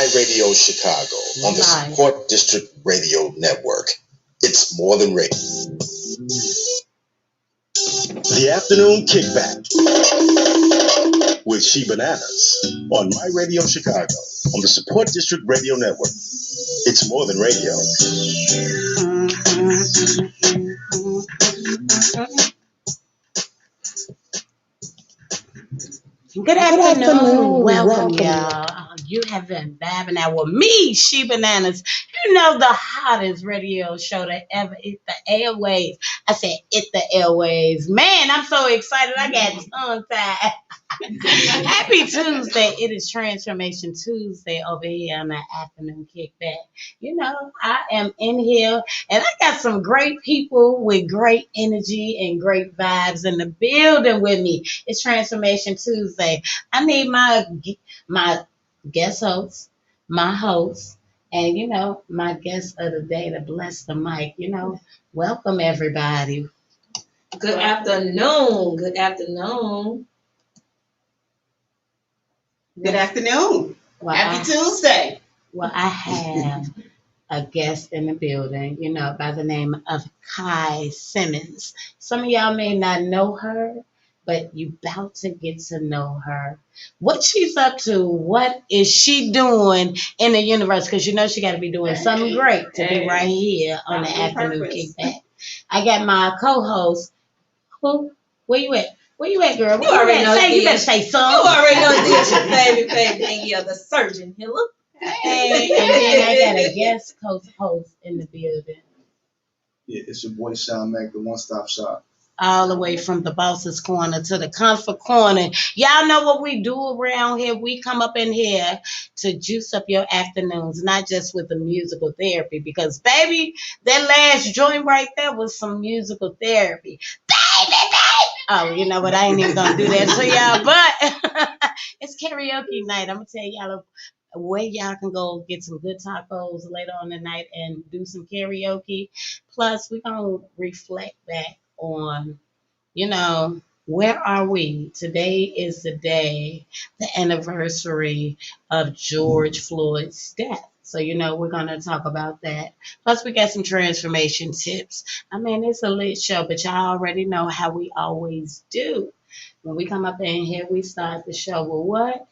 My Radio Chicago on the Support District Radio Network. It's more than radio. The Afternoon Kickback with ShyBananas on My Radio Chicago on the Support District Radio Network. It's more than radio. Good afternoon. Welcome, y'all. You have been vibing out with me, ShyBananas. You know, the hottest radio show that ever hit the airwaves. I said, hit the airwaves. Man, I'm so excited. I got tongue-tied. Happy Tuesday. It is Transformation Tuesday over here on the Afternoon Kickback. You know, I am in here, and I got some great people with great energy and great vibes in the building with me. It's Transformation Tuesday. I need my guest host, my host, and, you know, my guest of the day to bless the mic. You know, welcome, everybody. Good afternoon. Good afternoon. Good afternoon. Well, Happy Tuesday. Well, I have a guest in the building, you know, by the name of Kai Simmons. Some of y'all may not know her, but you about to get to know her. What she's up to, what is she doing in the universe? Because you know she got to be doing something great to be right here on the Afternoon Kickback. I got my co-host. Who? Where you at? Where you at, girl? You already know. You better say something. You already know this your favorite Danielle, the surgeon. Hello. Hey, and then I got a guest host in the building. Yeah, it's your boy ShyMac, the one-stop shop. All the way from the boss's corner to the comfort corner. Y'all know what we do around here. We come up in here to juice up your afternoons, not just with the musical therapy, because, baby, that last joint right there was some musical therapy. Baby! Oh, you know what? I ain't even going to do that to y'all, but it's karaoke night. I'm going to tell y'all where y'all can go get some good tacos later on tonight and do some karaoke. Plus, we're going to reflect back on, you know, where are we? Today is the day, the anniversary of George Floyd's death. So, you know, we're going to talk about that. Plus, we got some transformation tips. I mean, it's a lit show, but y'all already know how we always do. When we come up in here, we start the show with what?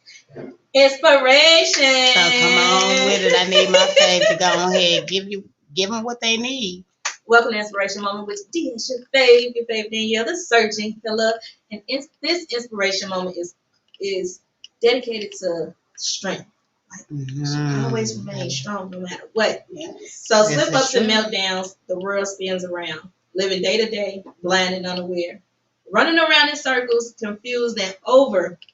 Inspiration. So come on with it. I need my fave to go ahead and give them what they need. Welcome to Inspiration Moment with DS, your fave Danielle, the surgeon killer. And this inspiration moment is dedicated to strength. Like, always remain strong no matter what. Yes. So slip-ups and meltdowns, the world spins around. Living day to day, blind and unaware. Running around in circles, confused and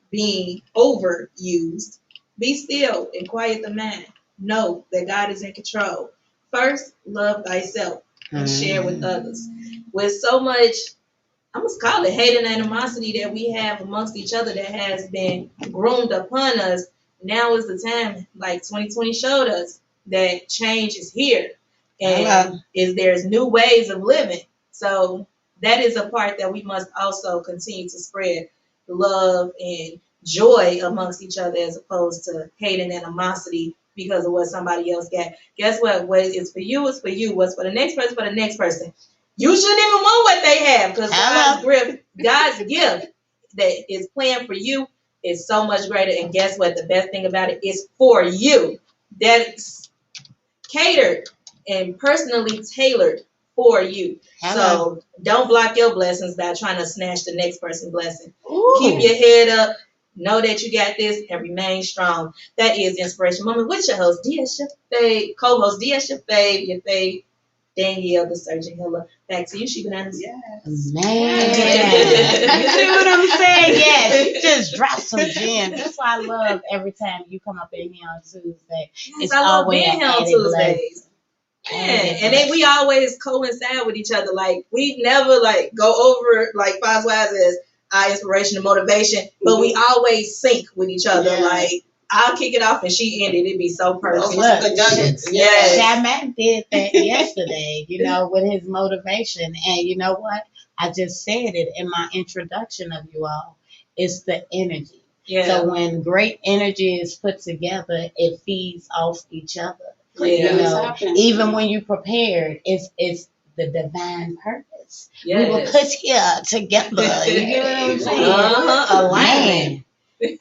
being overused. Be still and quiet the mind. Know that God is in control. First, love thyself and share with others. With so much, I must call it hate and animosity that we have amongst each other that has been groomed upon us, now is the time, like 2020 showed us, that change is here. And there's new ways of living. So that is a part that we must also continue to spread love and joy amongst each other as opposed to hate and animosity because of what somebody else got. Guess what? What is for you is for you. What's for the next person. You shouldn't even want what they have because God's gift that is planned for you is so much greater. And guess what? The best thing about it is for you. That's catered and personally tailored for you. So don't block your blessings by trying to snatch the next person's blessing. Ooh. Keep your head up. Know that you got this and remain strong. That is Inspiration Moment with your host, DS your fave, co-host DS your fave, Danielle, the surgeon healer. Back to you, ShyBananas. Yes. Man. You see what I'm saying? Yes. You just drop some gems. That's why I love every time you come up in here on Tuesday. Yes, I love being here on Tuesdays. Yeah. And then we always coincide with each other. Like, we never, like, go over, like, Five Wise as our inspiration and motivation, but we always sync with each other. Yeah. Like, I'll kick it off and she ended. It'd be so perfect. Look, ShyMac did that yesterday, you know, with his motivation. And you know what? I just said it in my introduction of you all. It's the energy. Yeah. So when great energy is put together, it feeds off each other. Yeah. You know, even when you prepared, it's the divine purpose. Yes. We were put here together. You get what I'm saying? Alignment.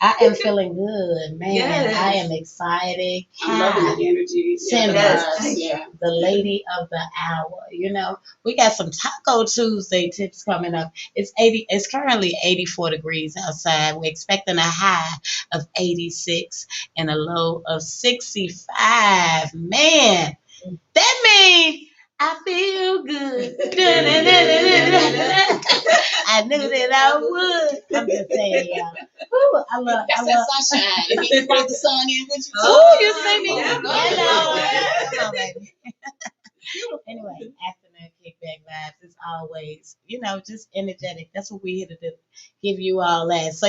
I am feeling good, man. Yes. I am excited. I'm loving the energy. Simmons, Yeah. the lady of the hour. You know, we got some Taco Tuesday tips coming up. It's currently 84 degrees outside. We're expecting a high of 86 and a low of 65. Man, that means I feel good. I knew that I would. I'm just saying, y'all. Ooh, I love sunshine. If you brought the sun in with you. Ooh, you see me? Yeah. Come on, baby. Anyway, afternoon kickback vibes is always, just energetic. That's what we here to do. Give you all that. So,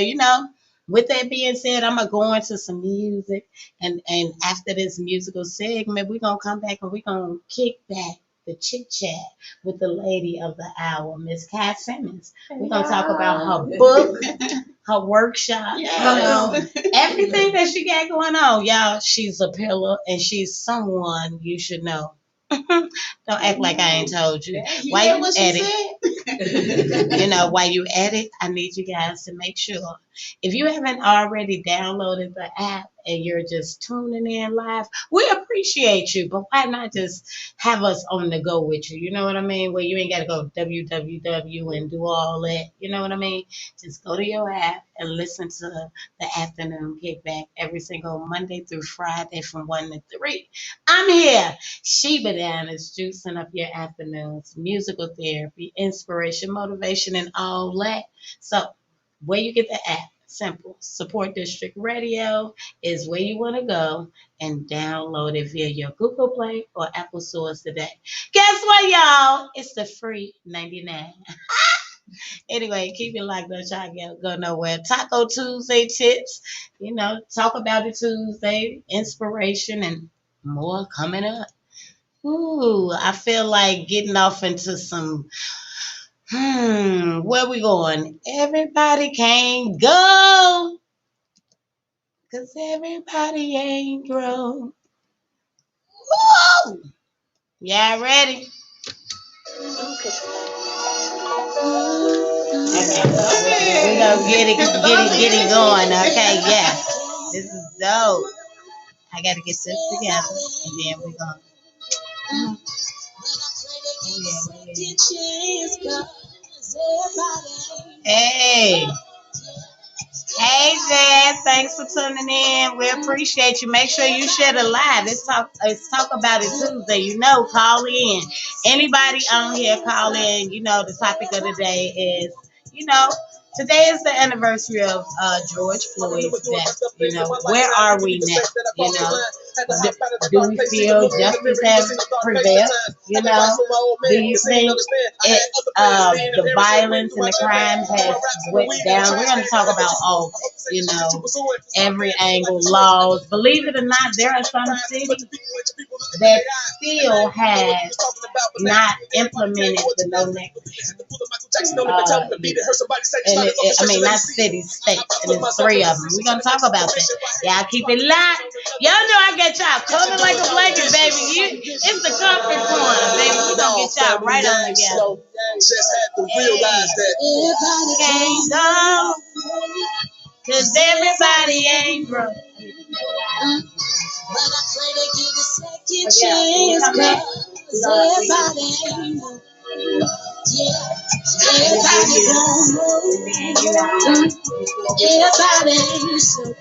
with that being said, I'm gonna go into some music, and after this musical segment, we're gonna come back and we're gonna kick back the chit chat with the lady of the hour, Miss Kai Simmons. We're gonna talk about her book, her workshop, everything that she got going on. Y'all, she's a pillar and she's someone you should know. Don't act like I ain't told you. Why you at it? While you at it, I need you guys to make sure. If you haven't already downloaded the app and you're just tuning in live, we appreciate you. But why not just have us on the go with you? You know what I mean? Where you ain't got to go www and do all that. You know what I mean? Just go to your app and listen to the afternoon kickback every single Monday through Friday from 1 to 3. I'm here. ChiBananas, juicing up your afternoons, musical therapy, inspiration, motivation, and all that. So, where you get the app, simple. Support District Radio is where you want to go and download it via your Google Play or Apple Stores today. Guess what, y'all? It's the free 99. Anyway, keep it locked. Don't y'all go nowhere. Taco Tuesday tips, talk about it Tuesday, inspiration, and more coming up. Ooh, I feel like getting off into some, where we going? Everybody can't go, 'cause everybody ain't grown. Woo! Y'all ready? Okay. We're gonna get it going, okay? Yeah. This is dope. I gotta get this together, and then we're gonna. Hey. Hey, Jazz. Thanks for tuning in. We appreciate you. Make sure you share the live. Let's talk about it Tuesday. Call in. Anybody on here, call in. The topic of the day is, today is the anniversary of George Floyd's death. Where are we now? Do we feel justice has prevailed? Do you think the violence and the crime has went down? We're going to talk about all this, every angle, laws. Believe it or not, there are some cities that still have not implemented the no necklace. Not cities, states, and there's 3 of them. We're going to talk about that. Y'all keep it locked. Y'all know I got y'all covered like a blanket, baby. It's the comfort corner, baby. We're going to get y'all right on together. Just had to realize that everybody can't go, 'cause everybody ain't broke. But I pray they give a second chance, 'cause everybody ain't broke. Yeah, everybody don't know. Everybody ain't so.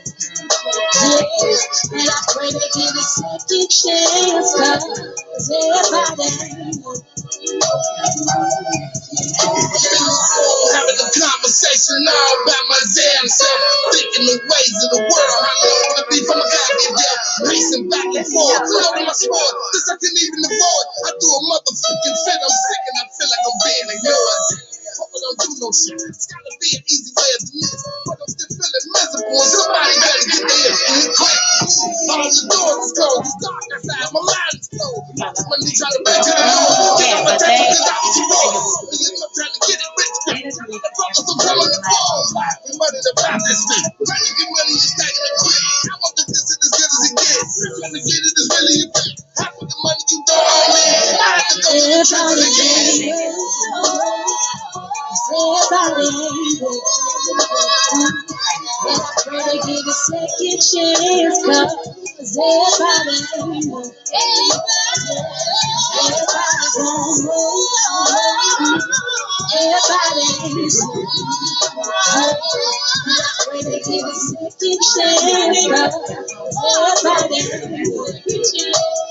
Yeah, and I pray they give a second chance, 'cause everybody ain't broke. having a conversation all by my damn self, thinking the ways of the world, how long will it be from a goddamn death, pacing back and forth, loading my sport, this I can even avoid. I do a motherfucking fit, I'm sick and I feel like I'm being ignored. Hope I don't do no shit. It's gotta be an easy way of doing this, but I'm still feeling miserable. When somebody better get there and quick. All the doors is closed. It's dark outside. My mind is closed. When you try to break to the door, Yeah, my but time they- is out to roll. I'm trying to get it rich. The brothers will come on the phone. The money to buy this thing. Trying to get money and stacking the quick. I want the this as good as it gets. Trying to get it is really a bit. Half of the money you throw on me, I have to go to the trenches again. Everybody give a second chance, cause everybody knows. Everybody gonna know. Everybody knows. Everybody give a second chance, cause everybody knows.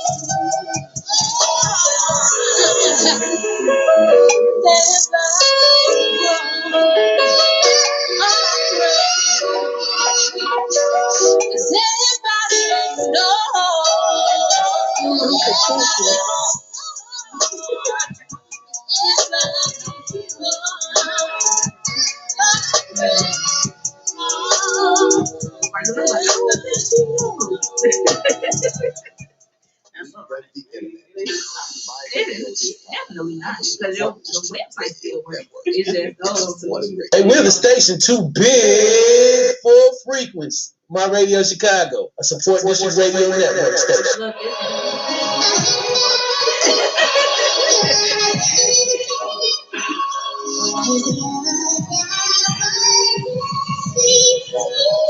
Definitely not, because your website still works. It's just those two. Hey, we're the station too big for frequency. My Radio Chicago, a support district radio network station. Look,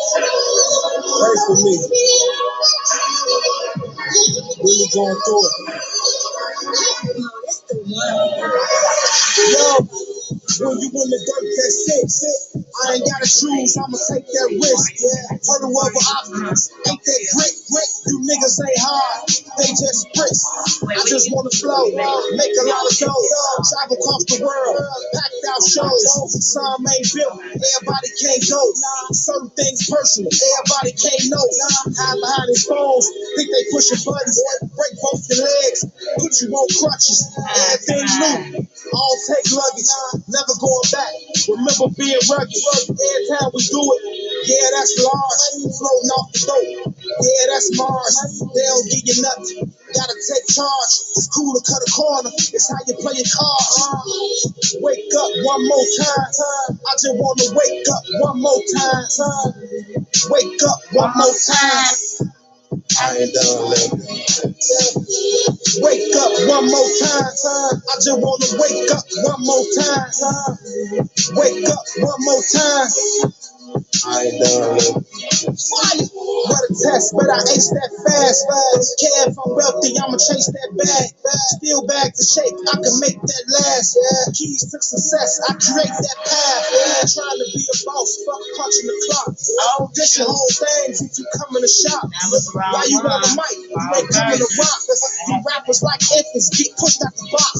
Pray for me. Really going through it. Yo, when you in the dirt, that's it. I ain't gotta choose, I'ma take that risk. Hurdle over obstacles, ain't that grit? You niggas ain't hard, they just bricks. I just wanna flow, make a lot of dough, travel across the world, packed out shows. Some ain't built, everybody can't go. Certain things personal, everybody can't know. Hide behind his phones, think they pushing buttons, break both your legs, put you on crutches. Everything new, all take luggage, never going back. Remember being rugged, every time we do it. Yeah, that's large, floating off the dope. Yeah, that's Mars, they don't give you nothing. Gotta take charge, it's cool to cut a corner, it's how you play your cards. Wake up one more time, I just wanna wake up one more time. Wake up one more time. I ain't done living. Wake up one more time. I just wanna wake up one more time. Wake up one more time. I ain't done living. What a test, but I ace that fast. Care if I'm wealthy, I'ma chase that bag. Still bag to shape, I can make that last. Keys to success, I create that path. Trying to be a boss, fuck punching the clock. This your whole thing since you come in the shop. Why you on the mic? You ain't coming to rock. You rappers like infants get pushed out the box.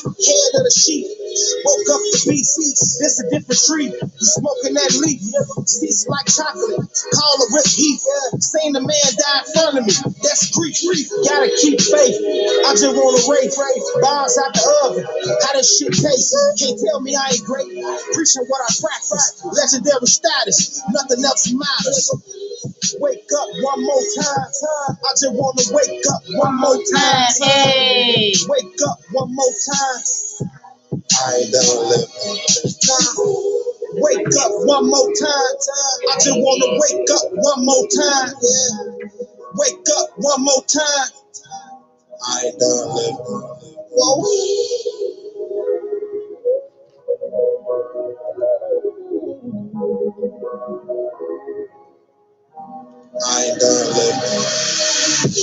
Head of the sheep, woke up the beast. This a different tree. You smoking that leaf, cease like chocolate. Call a rip heat. Seen the man die in front of me. That's grief. Gotta keep faith. I just wanna race. Bars out the oven. How this shit taste? Can't tell me I ain't great. Preaching what I practice. Legendary status. Nothing else matters. Wake up one more time. I just wanna wake up one more time. Hey. Wake up one more time. I ain't done living. Wake up one more time. I just wanna wake up one more time. Wake up one more time. I ain't done living. Whoa. I ain't done living.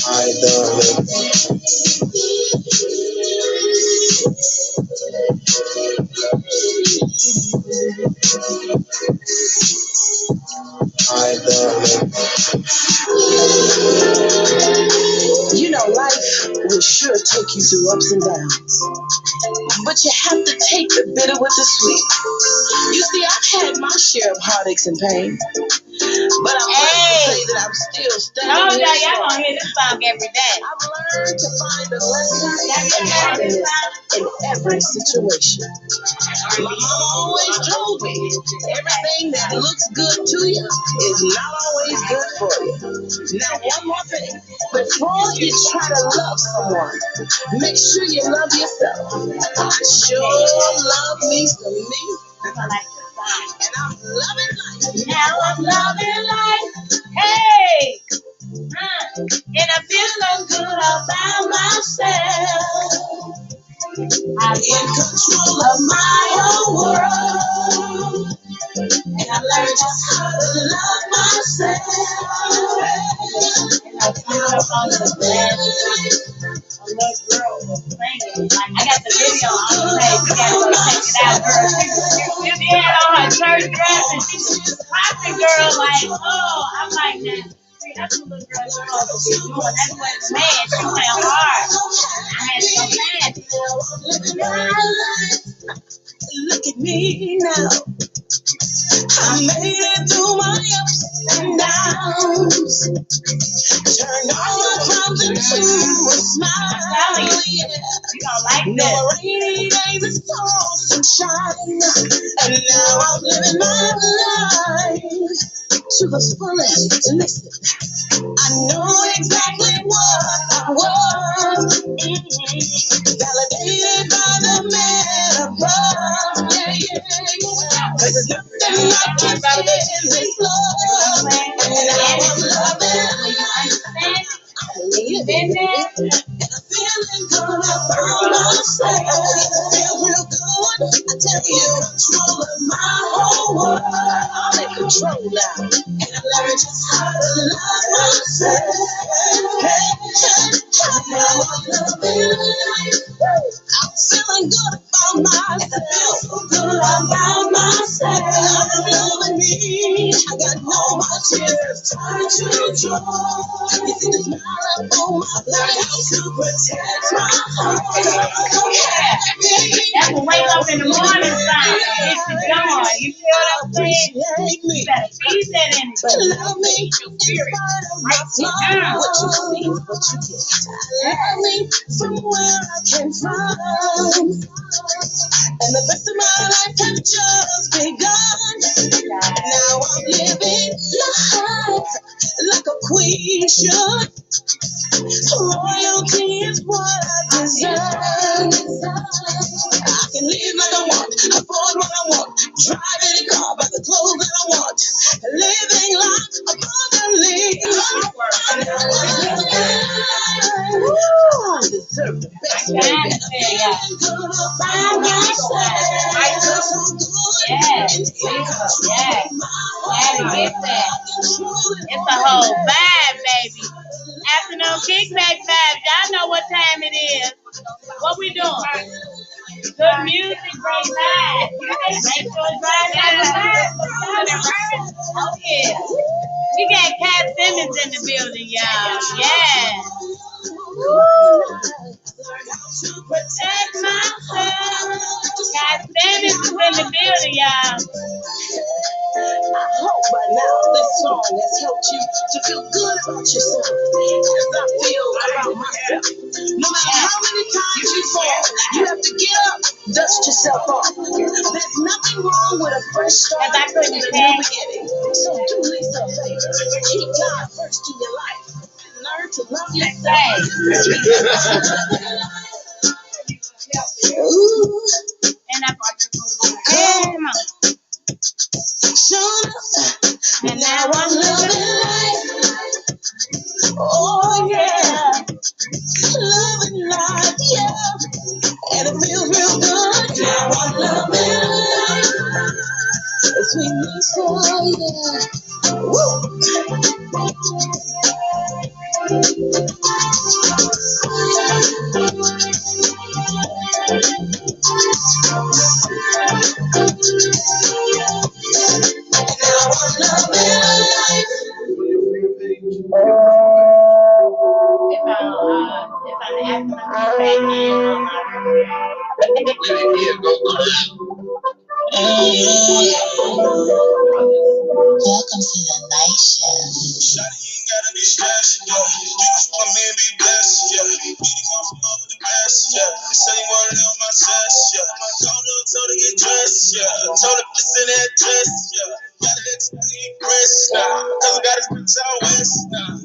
I ain't done living. I ain't done living. You know, life will sure take you through ups and downs, but you have to take the bitter with the sweet. You see, I've had my share of heartaches and pain, But I'm glad to say that I'm still standing here y'all gonna strong. hear this song every day. I've learned to find a lesson and happiness in every situation. My mama always told me everything that looks good to you is not always good for you. Now, one more thing. Before you try to love someone, make sure you love yourself. I sure love me some me. And I'm loving life. Now I'm loving life. Hey! And I feel so good all by myself. I'm in control of my own world. And I learned just how to love myself. And I feel up on the bed. A little girl was singing. Like, I got the video on the page. You gotta go check it out, girl. She did on her church dress and she was popping, girl. Like, oh, I'm like, man, see, that's what little girl supposed to be doing. That's what the man, she went hard. I had to go mad. Look at me now. I made it through my ups and downs. Turned all my clouds into a smile. You don't like No this. rainy days, it's all sunshine. And now I'm living my life to the fullest. Listen, I know exactly what I was. Validated by the man above. Yeah, yeah, yeah. 'Cause there's nothing like it in this love. And now I'm loving life. You been there? Feeling good about myself. Feel real good. I tell you, control of my whole world. I'm in control now. And I learned just how to love myself. Hey, hey, now I'm loving life. I'm feeling good about myself. I feel so good about myself. I'm loving me. I got no more tears. Time to draw. You see the smile up on my face to protect my heart. That's a wake up in the morning sign. It's the dawn. You feel what I'm saying? Appreciate me. You better keep that in But it. love me in spite of my flaws. What you see is what you get. Love me from where I came from. And the best of my life has just begun. Now I'm living life like a queen should. Royalty is what I deserve. I can live like I want, afford what I want, drive any car, buy the clothes that I want, living life abundantly. I deserve the best, baby. Feeling good about myself. I feel so good. Yes, yes. Gotta get that. It's a whole vibe, baby. Afternoon kickback vibe. Y'all know what time it is. What we doing? Good music, great vibe. Make sure it's right now. Oh yeah. We got Kai Simmons in the building, y'all. Yeah. Woo. To protect myself. Kai Simmons is in the building, y'all. I hope by now this song has helped you to feel good about yourself as I feel about myself. No matter how many times you fall, you have to get up, dust yourself off. There's nothing wrong with a fresh start and a new beginning. So do Lisa a favor. Keep God first in your life. Learn to love yourself. Ooh. And I come on. And now I'm loving life. Oh yeah, loving life, yeah. And it feels real good. Now I'm loving life. Sweet Lisa, yeah. Woo. Welcome to the night shift. Shawty, you ain't gotta be stressed, yeah. You can fuck me and be blessed, yeah. You can come from over the best, yeah. Say you wanna live on my chest, yeah. My condo told her get dressed, yeah. Told her to send that dress, yeah. Gotta let you press, nah. Cause I got his bitch out west, nah.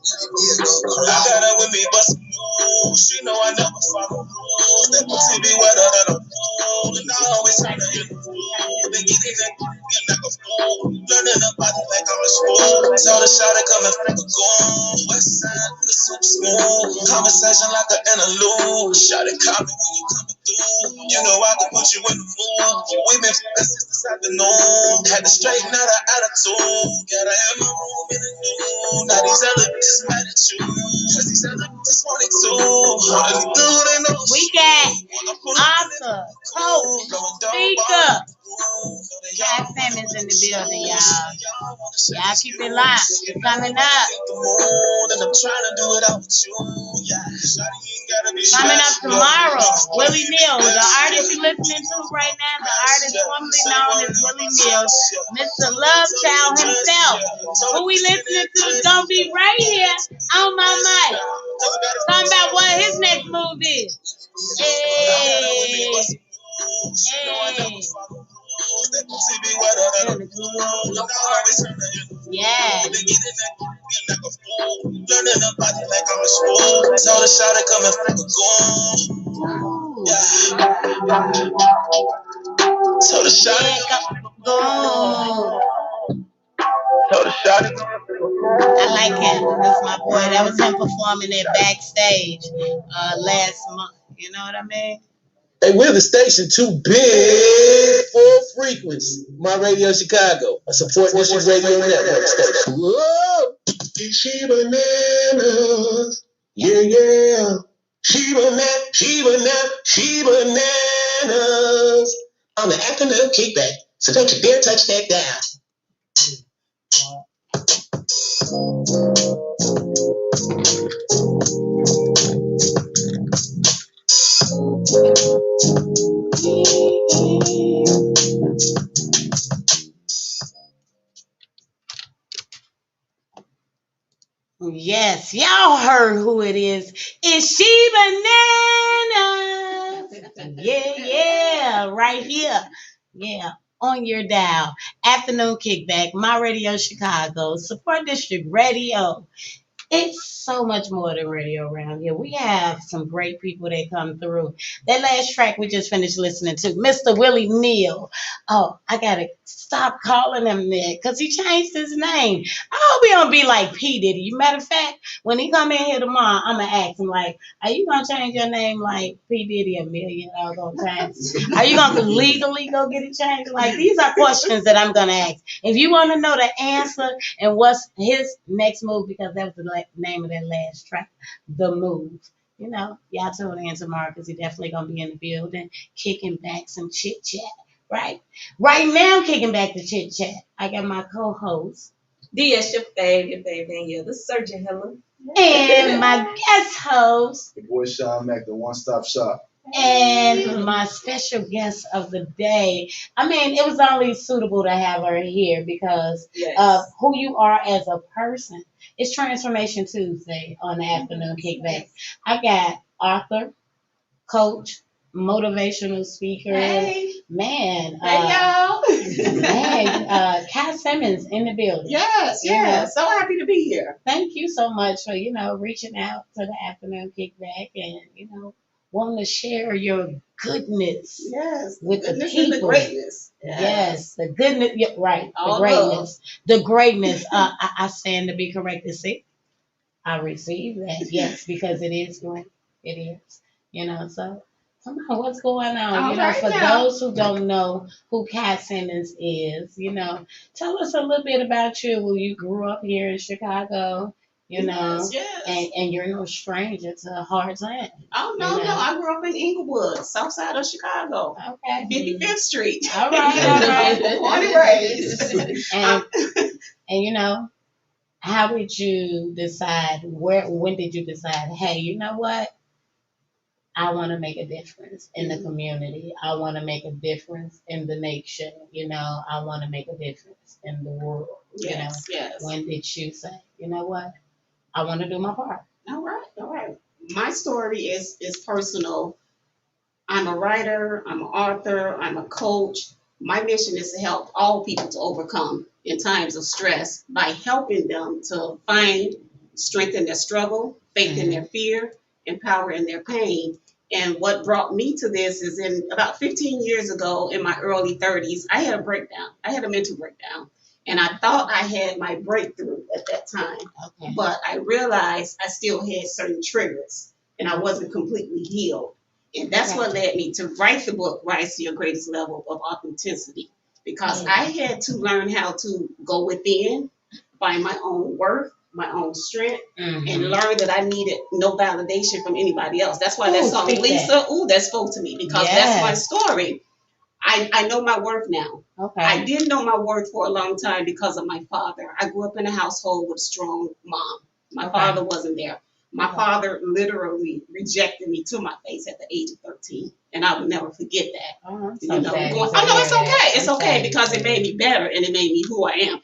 I got her with me, bustin' moves. She know I never follow rules. That pussy be wetter than a pool. And I always try to hit the fool. Then get in that and like a fool. Learning about it like I'm a spool. Tell the shot to come and fuck a goon. West side, nigga super smooth. Conversation like an interlude. Shot it, call me when you coming through. You know I can put you in the mood. We been fucking since this afternoon. Had to straighten out her attitude. Gotta have my room in the nude. Now these other bitches mad at you. Cause these other bitches wanted to. Wanna do they know We got author, coach, speaker, Kai Simmons in the building, y'all. Y'all keep it locked. It's coming up. Coming up tomorrow, Willie Neal, the artist you're listening to right now, the artist formerly known as Willie Neal, Mr. Love Child himself, who we listening to is gonna be right here on my mic. Talking about what his next move is. Hey. Yeah. Learning about it like I'm a spool. Tell the shot to come and fuck a goon. Tell the shot to Go. Tell the shot to I like him. That's my boy. That was him performing it backstage last month. You know what I mean? Hey, we're the station too big for frequency. My Radio Chicago, a support district radio network station. Whoa! ChiBananas. Yeah, yeah. ChiBananas. On the afternoon kickback. So don't you dare touch that dial. Yes, y'all heard who it is. It's ChiBananas. Yeah, right here. Yeah, on your dial. Afternoon Kickback, My Radio Chicago, Support District Radio. It's so much more than radio around here. We have some great people that come through. That last track we just finished listening to, Mr. Willie Neal. Oh, I gotta stop calling him that because he changed his name. I hope he don't be like P. Diddy. Matter of fact, when he come in here tomorrow, I'm gonna ask him like, are you gonna change your name like P. Diddy $1 million times? Are you gonna legally go get it changed? Like, these are questions that I'm gonna ask. If you want to know the answer and what's his next move, because that was the name of that last track, The Move. You know, y'all tune in tomorrow because he's definitely gonna be in the building, kicking back some chit chat. Right now, kicking back the chit chat. I got my co-host, DS, your favorite, Danielle, the surgeon. Hello. and my guest host, The boy ShyMac, the one-stop shop. and my special guest of the day. I mean, it was only suitable to have her here because of who you are as a person. It's Transformation Tuesday on the afternoon kickback. I got author, coach, motivational speaker, man. y'all. Kai Simmons in the building. Yes. So happy to be here. Thank you so much for, reaching out to the afternoon kickback and, wanting to share your goodness Yes. with the Goodness people. and the greatness. Yes, the goodness. Yeah, right. All The greatness. The greatness. I stand to be corrected. See, I receive that. Yes, because it is great. It is. So come on, what's going on? All right, For now. those who don't know who Kai Simmons is, tell us a little bit about you. Well, you grew up here in Chicago, Yes. and you're no stranger to hard times. Oh, no. I grew up in Inglewood, south side of Chicago. Okay. 55th Street. All right. Born and raised. And how did you decide, when did you decide, hey, you know what? I want to make a difference in the community. I want to make a difference in the nation. You know, I want to make a difference in the world. Yes, yes. When did you say, you know what? I want to do my part. All right, all right. My story is personal. I'm a writer, I'm an author, I'm a coach. My mission is to help all people to overcome in times of stress by helping them to find strength in their struggle, faith in their fear, and power in their pain. And what brought me to this is in about 15 years ago, in my early 30s, I had a breakdown. I had a mental breakdown. And I thought I had my breakthrough at that time. Okay. But I realized I still had certain triggers and I wasn't completely healed. And that's what led me to write the book, Rise to Your Greatest Level of Authenticity, because I had to learn how to go within, find my own worth, my own strength, and learn that I needed no validation from anybody else. That's why that song, Lisa, that spoke to me, because that's my story. I know my worth now. Okay. I didn't know my worth for a long time because of my father. I grew up in a household with a strong mom. My father wasn't there. My father literally rejected me to my face at the age of 13, and I will never forget that. Oh, No, it's okay. It's okay because it made me better and it made me who I am.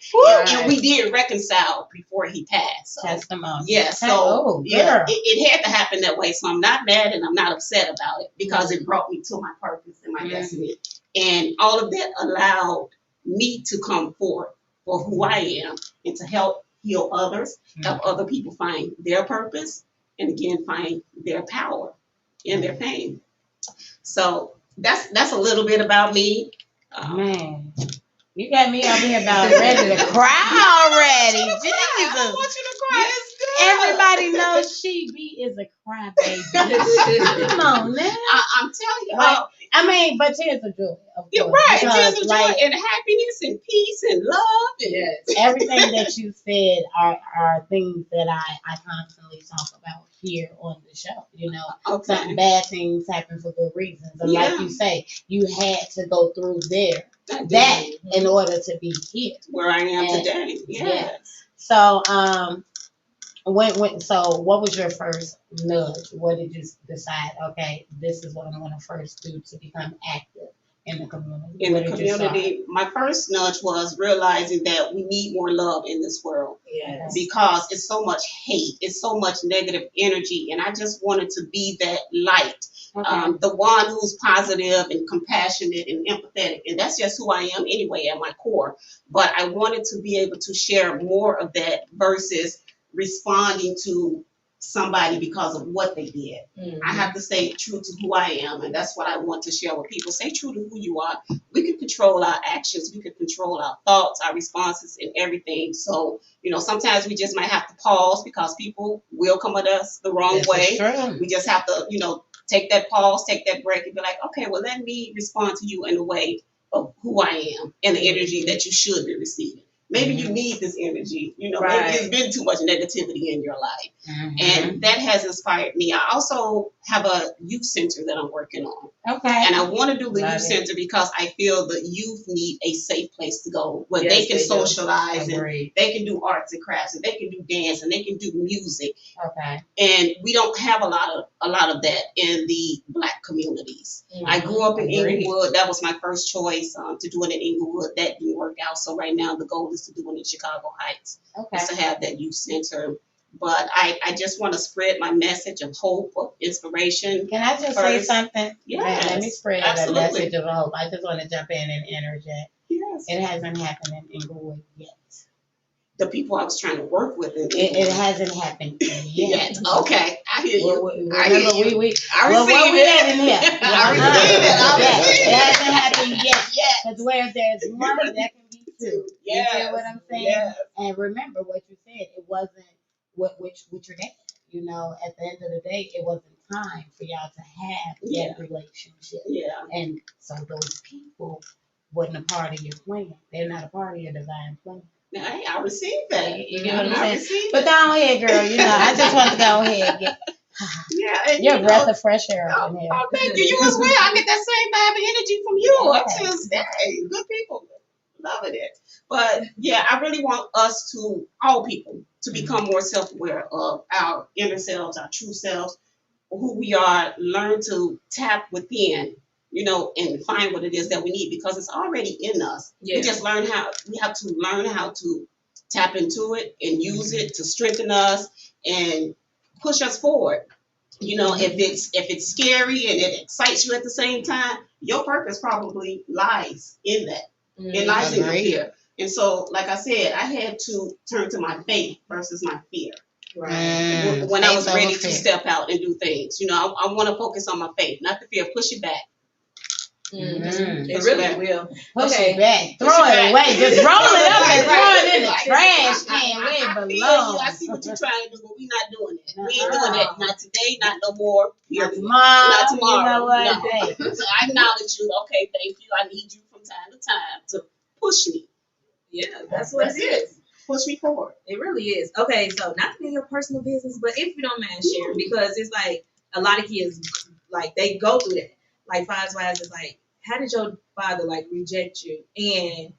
And we did reconcile before he passed. So. Testimony. Yeah, so it had to happen that way. So I'm not mad and I'm not upset about it because it brought me to my purpose and my destiny. And all of that allowed me to come forth for who I am and to help heal others, help other people find their purpose, and again, find their power in their pain. So that's a little bit about me. Man, you got me up here about ready to cry already. Jesus. I want you to cry. It's good. Everybody knows she is a crybaby. Come on now. I'm telling you. I mean, but tears of joy. You're right. Tears of joy and happiness and peace and love. And everything that you said are things that I constantly talk about here on the show. You know, some bad things happen for good reasons. And like you say, you had to go through that in order to be here. Where I am today. Yes. So, so what was your first nudge? What did you decide? Okay, this is what I'm going to first do to become active in the community. In the community, my first nudge was realizing that we need more love in this world. Yes. Because it's so much hate, it's so much negative energy, and I just wanted to be that light. The one who's positive and compassionate and empathetic, and that's just who I am anyway at my core. But I wanted to be able to share more of that versus responding to somebody because of what they did. I have to stay true to who I am, and that's what I want to share with people. Stay true to who you are. We can control our actions, we can control our thoughts, our responses, and everything. So, sometimes we just might have to pause because people will come at us the wrong way. We just have to, take that pause, take that break, and be like, okay, well, let me respond to you in a way of who I am and the energy that you should be receiving. Maybe you need this energy. Maybe there's been too much negativity in your life. And that has inspired me. I also have a youth center that I'm working on. Okay. And I want to do the youth center because I feel the youth need a safe place to go where they can socialize and they can do arts and crafts and they can do dance and they can do music. Okay. And we don't have a lot of that in the Black communities. I grew up in Inglewood. That was my first choice to do it in Inglewood. That didn't work out. So right now the goal is to do it in Chicago Heights. Is to have that youth center. But I just want to spread my message of hope, of inspiration. Can I just say something? Yes. Let me spread that message of hope. I just want to jump in and interject. Yes. It hasn't happened in Inglewood yet. The people I was trying to work with. It hasn't happened yet. Okay. I hear you. I receive it. It hasn't happened yet. Because where there's one, there can be two. You hear what I'm saying? Yes. And remember what you said. It wasn't what your dad. At the end of the day, it wasn't time for y'all to have that relationship. Yeah. And so those people wasn't a part of your plan. They're not a part of your divine plan. I received that. You know what I'm saying? But go ahead, girl. I just want to go ahead. Your breath of fresh air in here. Oh, thank you. You as well. I get that same vibe and energy from you. I'm just good people. Loving it. But I really want us all people to become more self-aware of our inner selves, our true selves, who we are, learn to tap within, and find what it is that we need because it's already in us. Yeah. We have to learn how to tap into it and use it to strengthen us and push us forward. If it's scary and it excites you at the same time, your purpose probably lies in that. It lies in your fear. And so, like I said, I had to turn to my faith versus my fear. Right. When I was ready to step out and do things, I want to focus on my faith, not the fear. Push it back. It really will. Push it back. Throw it away. Just roll it up and throw it in the trash can where it belongs. I see what you're trying to do, but we're not doing that. We ain't doing that. Not today, not no more. Not tomorrow. Not tomorrow. You know what? No. So I acknowledge you. Okay, thank you. I need you from time to time to push me. Yeah, that's what it is. Push me forward. It really is. Okay, so not to be your personal business, but if you don't mind sharing, because it's like a lot of kids, like they go through that. Like Fonz is like, how did your father like reject you? And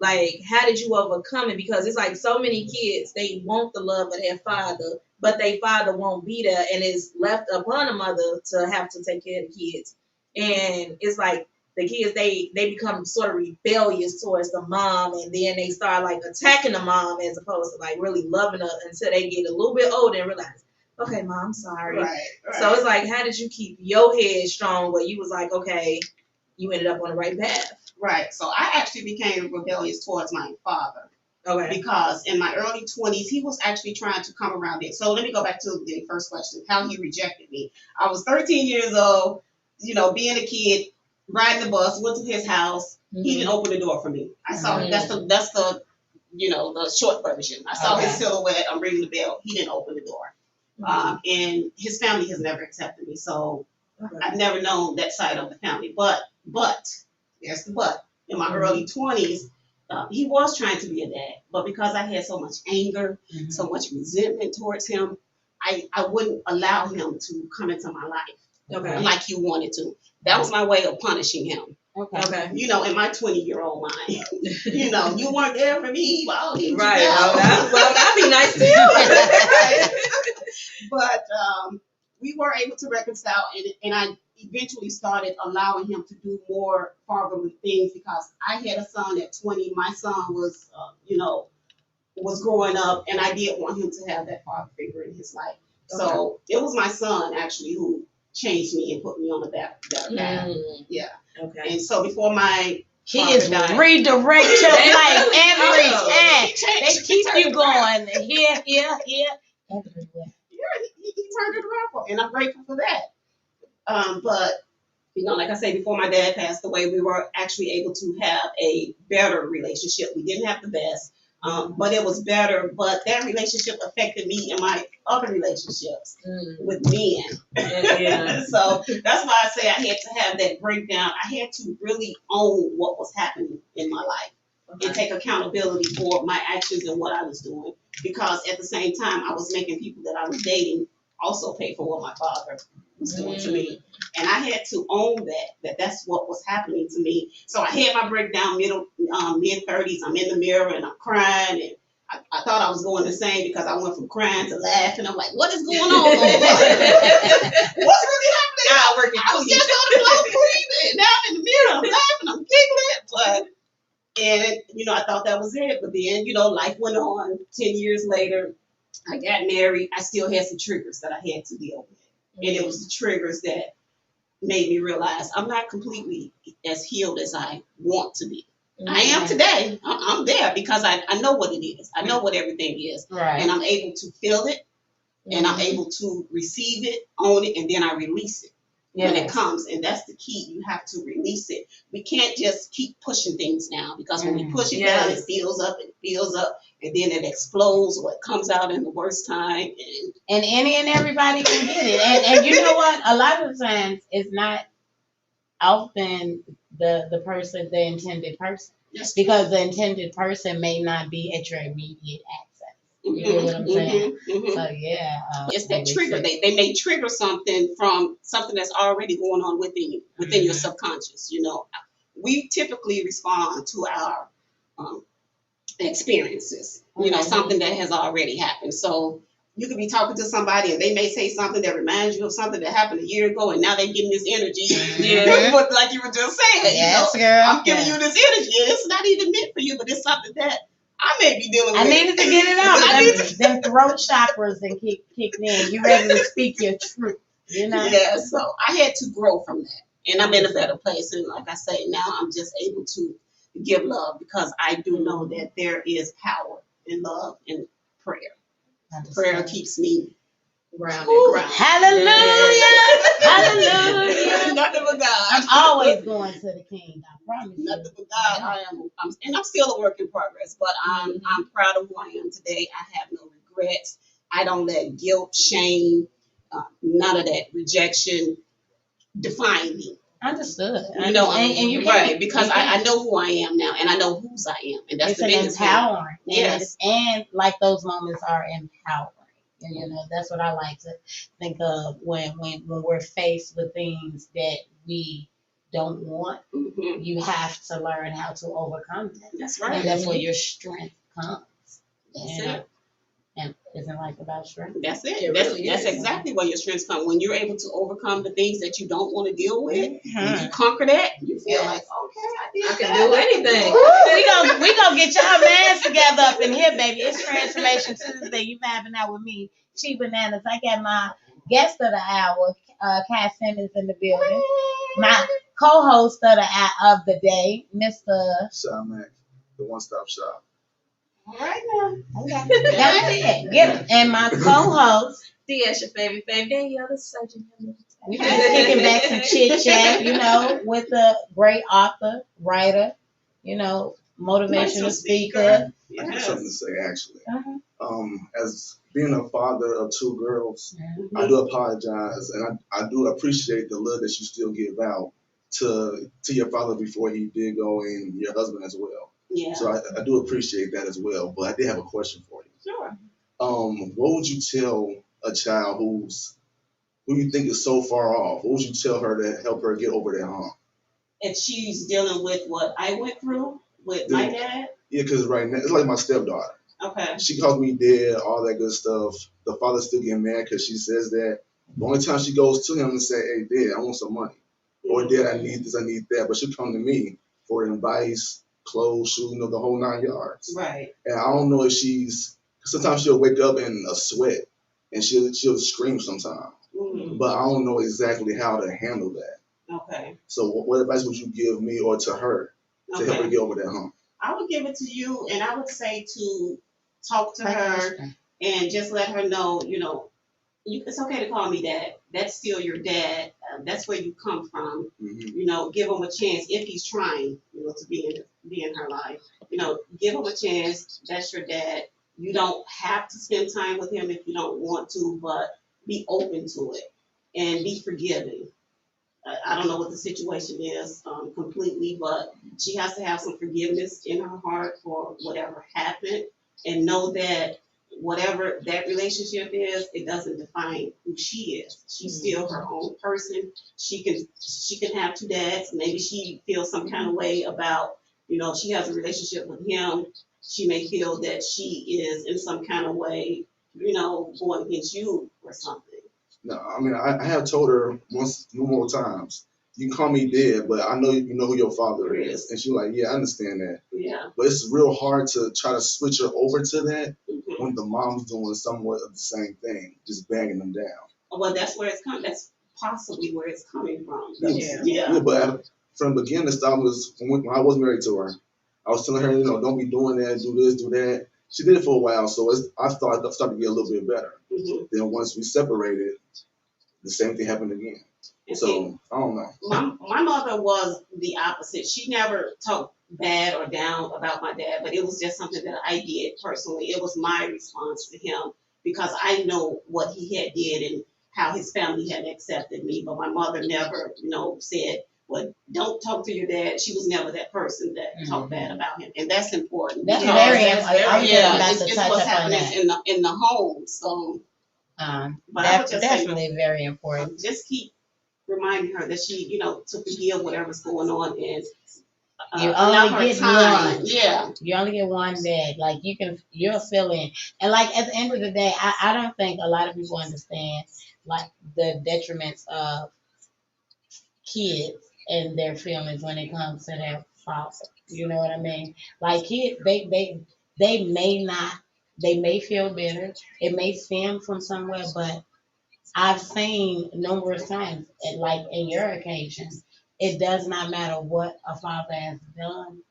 like, how did you overcome it? Because it's like so many kids, they want the love of their father, but their father won't be there, and it's left upon the mother to have to take care of the kids. And it's like the kids, they become sort of rebellious towards the mom, and then they start like attacking the mom as opposed to like really loving her until they get a little bit older and realize, okay, mom, I'm sorry. Right. So it's like, how did you keep your head strong where you was like, okay, you ended up on the right path? Right. So I actually became rebellious towards my father. Okay. Because in my early 20s, he was actually trying to come around it. So let me go back to the first question, how he rejected me. I was 13 years old, being a kid, riding the bus, went to his house. Mm-hmm. He didn't open the door for me. I saw him. That's the the short version. I saw his silhouette. I'm ringing the bell. He didn't open the door. Mm-hmm. And his family has never accepted me. So I've never known that side of the family. But there's the but. In my early 20s, he was trying to be a dad. But because I had so much anger, so much resentment towards him, I wouldn't allow him to come into my life like he wanted to. That was my way of punishing him. Okay. In my 20-year-old mind, you weren't there for me. Well, right. Well, that'd be nice too. Right. But we were able to reconcile, and I eventually started allowing him to do more fatherly things because I had a son at 20. My son was, was growing up, and I did want him to have that father figure in his life. Okay. So it was my son actually who changed me and put me on the back path. Yeah. Okay. And so before my kids redirect your life every time. They keep you going here, everywhere. Yeah, he turned it around for me, and I'm grateful for that. But like I say, before my dad passed away, we were actually able to have a better relationship. We didn't have the best, but it was better. But that relationship affected me in my other relationships with men. Yeah. So that's why I say I had to have that breakdown. I had to really own what was happening in my life and take accountability for my actions and what I was doing. Because at the same time, I was making people that I was dating also pay for what my father was doing to me. And I had to own that's what was happening to me. So I had my breakdown mid-30s. I'm in the mirror and I'm crying. And I thought I was going insane because I went from crying to laughing. I'm like, what is going on? What's really happening? I was just on the floor breathing. Now I'm in the mirror. I'm laughing. I'm giggling. And I thought that was it. But then, life went on. 10 years later, I got married. I still had some triggers that I had to deal with. And it was the triggers that made me realize I'm not completely as healed as I want to be. I am today. I'm there because I know what it is. I know what everything is. Right. And I'm able to feel it. And I'm able to receive it, own it, and then I release it. When it comes, and that's the key. You have to release it. We can't just keep pushing things down because when we push it down, it fills up, and then it explodes or it comes out in the worst time. And any and everybody can get it. And you know what? A lot of times it's not often the person, the intended person. Yes. Because the intended person may not be at your immediate access. You know what I'm saying? So it's that trigger. They may trigger something from something that's already going on within you, within your subconscious. We typically respond to our experiences. Something that has already happened. So you could be talking to somebody and they may say something that reminds you of something that happened a year ago, and now they're getting this energy. Yeah. But like you were just saying, Yes, you know, girl. I'm giving you this energy, and it's not even meant for you, but it's something that I may be dealing with. I needed to get it out. Them throat chakras and kicked in. You ready to speak your truth, you know? Yeah, so I had to grow from that. And I'm in a better place. And like I say, now I'm just able to give love because I do know that there is power in love and prayer. Prayer keeps me Grounded. Hallelujah. Hallelujah. Nothing but God. I'm always going to the King. I promise you. Nothing but God. And I'm still a work in progress, but I'm proud of who I am today. I have no regrets. I don't let guilt, shame, none of that rejection define me. Understood. You know, and you right, because I know who I am now, and I know whose I am, and that's it's the an biggest empowering. thing. Yes, and like those moments are empowering. And, you know, that's what I like to think of when we're faced with things that we don't want. Mm-hmm. You have to learn how to overcome them. That's right. And that's where your strength comes. That's it. And isn't life about strength? That's it. It That's really is. exactly where your strengths come. When you're able to overcome the things that you don't want to deal with, when you conquer that, you feel like, okay, I can do anything. We gonna get y'all mans together up in here, baby. It's Transformation Tuesday. You vibing out with me, ChiBananas. I got my guest of the hour, Kai Simmons, in the building. My co-host of the day, Mr. ShyMac, the one-stop shop. all right now. Okay. That's it. Get it. And my co-host. DS, your favorite Danielle, the surgeon. We just kicking back some chit chat, you know, with a great author, writer, you know, motivational speaker. I have something to say, actually. Uh-huh. As being a father of two girls, I do apologize, and I do appreciate the love that you still give out to your father before he did go, and your husband as well. Yeah. So I do appreciate that as well. But I did have a question for you. Sure. What would you tell a child who you think is so far off? What would you tell her to help her get over that hump? If she's dealing with what I went through with my dad. Yeah, because right now it's like my stepdaughter. Okay. She calls me dad, all that good stuff. The father still getting mad because she says that. The only time she goes to him and say, "Hey, Dad, I want some money," or "Dad, I need this, I need that," but she'll come to me for advice, clothes, shoes, you know, the whole 9 yards. Right. And I don't know if sometimes she'll wake up in a sweat and she'll scream sometimes. Mm-hmm. But I don't know exactly how to handle that. Okay. So what advice would you give me or to her to help her get over that hump? I would give it to you, and I would say to talk to her and just let her know, you know, it's okay to call me dad. That's still your dad. That's where you come from. Mm-hmm. You know, give him a chance if he's trying, you know, to be in her life. You know, give him a chance. That's your dad. You don't have to spend time with him if you don't want to, but be open to it and be forgiving. I don't know what the situation is completely, but she has to have some forgiveness in her heart for whatever happened, and know that whatever that relationship is, it doesn't define who she is. She's still her own person. She can have two dads. Maybe she feels some kind of way about, you know, if she has a relationship with him, she may feel that she is in some kind of way, you know, going against you or something. No, I mean, I have told her more times, you can call me dad, but I know you know who your father is. And she's like, yeah, I understand that. Yeah. But it's real hard to try to switch her over to that when the mom's doing somewhat of the same thing, just banging them down. Well, that's where it's coming. That's possibly where it's coming from. Yeah, but from the beginning, when I was married to her, I was telling her, you know, don't be doing that, do this, do that. She did it for a while, so I started to get a little bit better. Mm-hmm. Then once we separated, the same thing happened again. So I don't know. My mother was the opposite. She never talked bad or down about my dad, but it was just something that I did personally. It was my response to him because I know what he had did and how his family had accepted me. But my mother never, you know, said, well, don't talk to your dad. She was never that person that talked bad about him, and that's important. That's very important. It's what's happening in the home. So, but that's definitely very important. Just keep reminding her that she, you know, to forgive whatever's going on, and You allow only her get time. one. Yeah. You only get one bag. Like you're feeling, and like at the end of the day, I don't think a lot of people understand like the detriments of kids and their feelings when it comes to their father. You know what I mean? Like kids, they may not, they may feel bitter. It may stem from somewhere, but I've seen numerous times, and like in your occasion, it does not matter what a father has done.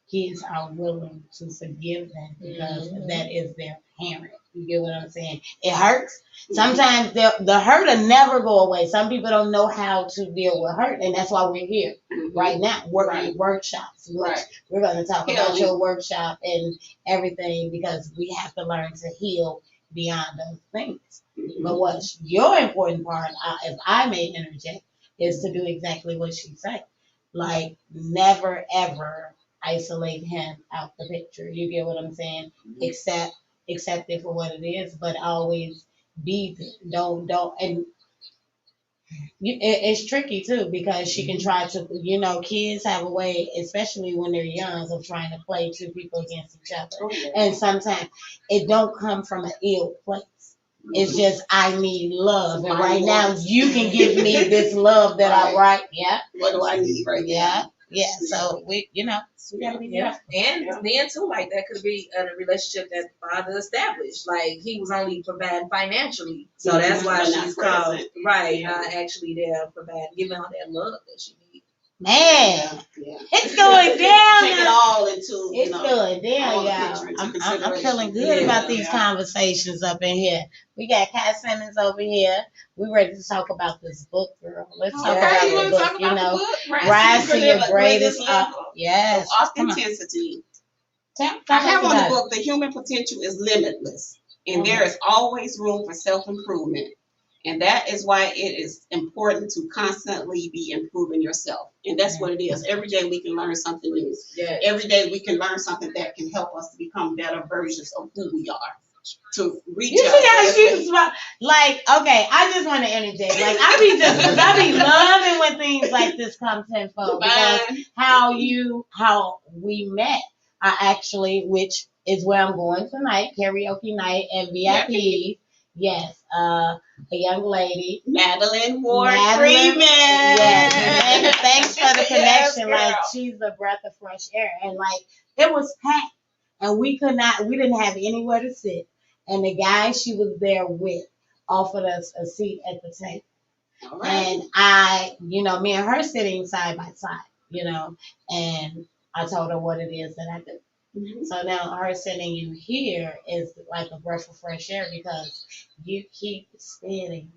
Kids are willing to forgive them because that is their parent. You get what I'm saying? It hurts. Sometimes the hurt will never go away. Some people don't know how to deal with hurt, and that's why we're here right now, working workshops. Which we're going to talk about your workshop and everything because we have to learn to heal beyond those things. But what's your important part, if I may interject, is to do exactly what she said. Like, never ever isolate him out the picture. You get what I'm saying? Accept it for what it is, but always be there. Don't and it's tricky too because she can try to, kids have a way, especially when they're young, of trying to play two people against each other. And sometimes it don't come from an ill place. It's just I need love, and right now you can give me this love that I write. Yeah. What do I need right now? Yeah. So we gotta be And then too, like that could be a relationship that the father established. Like he was only providing financially, so that's why she's called actually there providing, giving her that love that she needs. Man, it's going down. Take it all into it's going down, y'all. I'm feeling good about these conversations up in here. We got Kai Simmons over here. We ready to talk about this book, girl. Let's talk about the book. Rise to your greatest level. Yes, authenticity. I have on the book, The Human Potential is Limitless, and there is always room for self-improvement. And that is why it is important to constantly be improving yourself. And that's what it is. Every day we can learn something new. Every day we can learn something that can help us to become better versions of who we are. To reach out. You see how she's like, okay, I just want to interject. Like, I be loving when things like this come tenfold because how we met, I actually, which is where I'm going tonight, karaoke night and VIP. Yes, a young lady, Madeline Ward Freeman. Yes, thanks for the connection. Like she's a breath of fresh air, and like it was packed, and we didn't have anywhere to sit, and the guy she was there with offered us a seat at the table, and I, me and her sitting side by side, and I told her what it is that I do. So now her sending you here is like a breath of fresh air because you keep spitting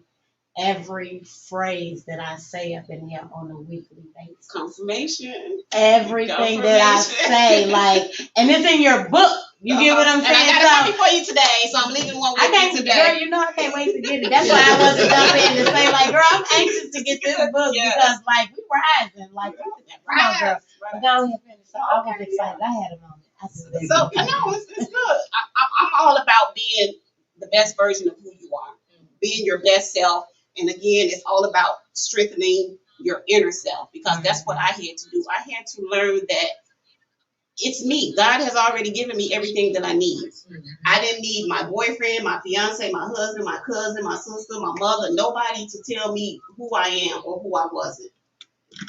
every phrase that I say up in here on a weekly basis. Confirmation. Everything that I say, like, and it's in your book. You get what I'm saying? And I got a copy for you today, so I'm leaving one with you today. Girl, I can't wait to get it. That's why I wasn't jumping to say, like, girl, I'm anxious to get this book because, like, we rising. Like, come on, girl. But go ahead and finish. So I was excited. I had a moment. So, it's good. I'm all about being the best version of who you are, being your best self. And again, it's all about strengthening your inner self because that's what I had to do. I had to learn that it's me. God has already given me everything that I need. I didn't need my boyfriend, my fiance, my husband, my cousin, my sister, my mother, nobody to tell me who I am or who I wasn't.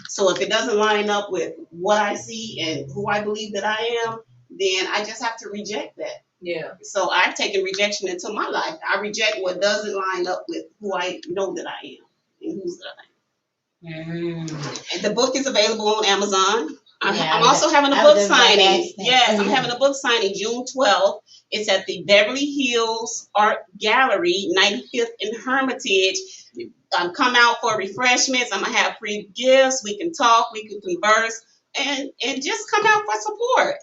So if it doesn't line up with what I see and who I believe that I am, then I just have to reject that. Yeah. So I've taken rejection into my life. I reject what doesn't line up with who I know that I am and who's that I am. And the book is available on Amazon. I'm also having a book signing. Yes, I'm having a book signing June 12th. It's at the Beverly Hills Art Gallery, 95th and Hermitage. Come out for refreshments. I'm going to have free gifts. We can talk. We can converse. And just come out for support.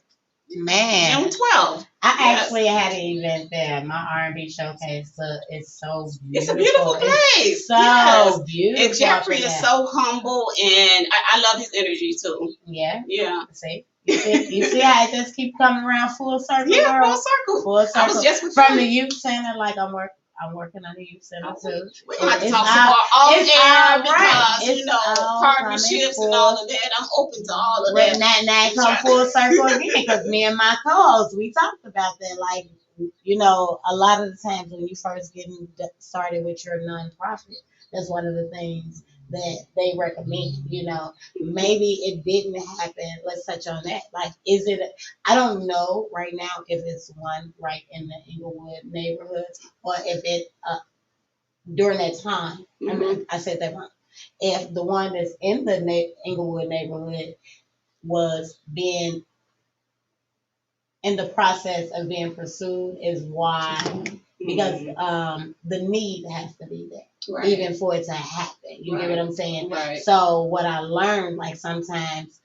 Man, June 12th. I actually had an event there. My R&B showcase is so beautiful. It's a beautiful place. So beautiful. And Jeffrey is so humble, and I love his energy too. Yeah. See? You see how it just keep coming around full circle? Yeah, girl? full circle. Full circle. I was just with from the youth center, like I'm working. I'm working on a youth center Okay. too. We're gonna have to It's talk some all- more off it's air all right. because It's all partnerships coming and all full. of that. I'm open to all of When that. that come full circle again, because me and my co-host, we talked about that. Like, a lot of the times when you first getting started with your nonprofit, that's one of the things that they recommend. Maybe it didn't happen. Let's touch on that. Like, is it? I don't know right now if it's one right in the Inglewood neighborhood or if it during that time. I said that wrong. If the one that's in the Inglewood neighborhood was being in the process of being pursued is why, because the need has to be there, Right. even for it to happen. You get what I'm saying? Right. So what I learned, like sometimes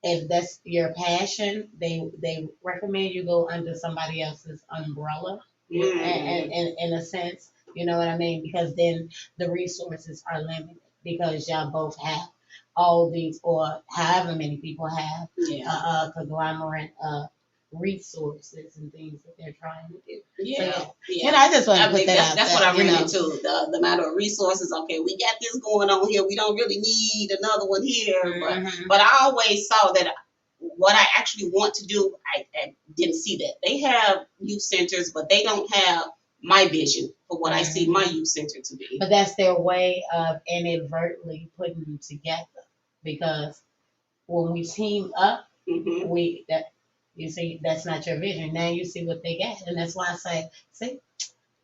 if that's your passion, they recommend you go under somebody else's umbrella, and in a sense, you know what I mean? Because then the resources are limited because y'all both have all these, or however many people have conglomerate resources and things that they're trying to do. And I just want to put that out that's there. what I ran into. The matter of resources. Okay, we got this going on here. We don't really need another one here. But I always saw that what I actually want to do, I didn't see that. They have youth centers, but they don't have my vision for what I see my youth center to be. But that's their way of inadvertently putting them together, because when we team up, you see, that's not your vision. Now you see what they got, and that's why I say, see,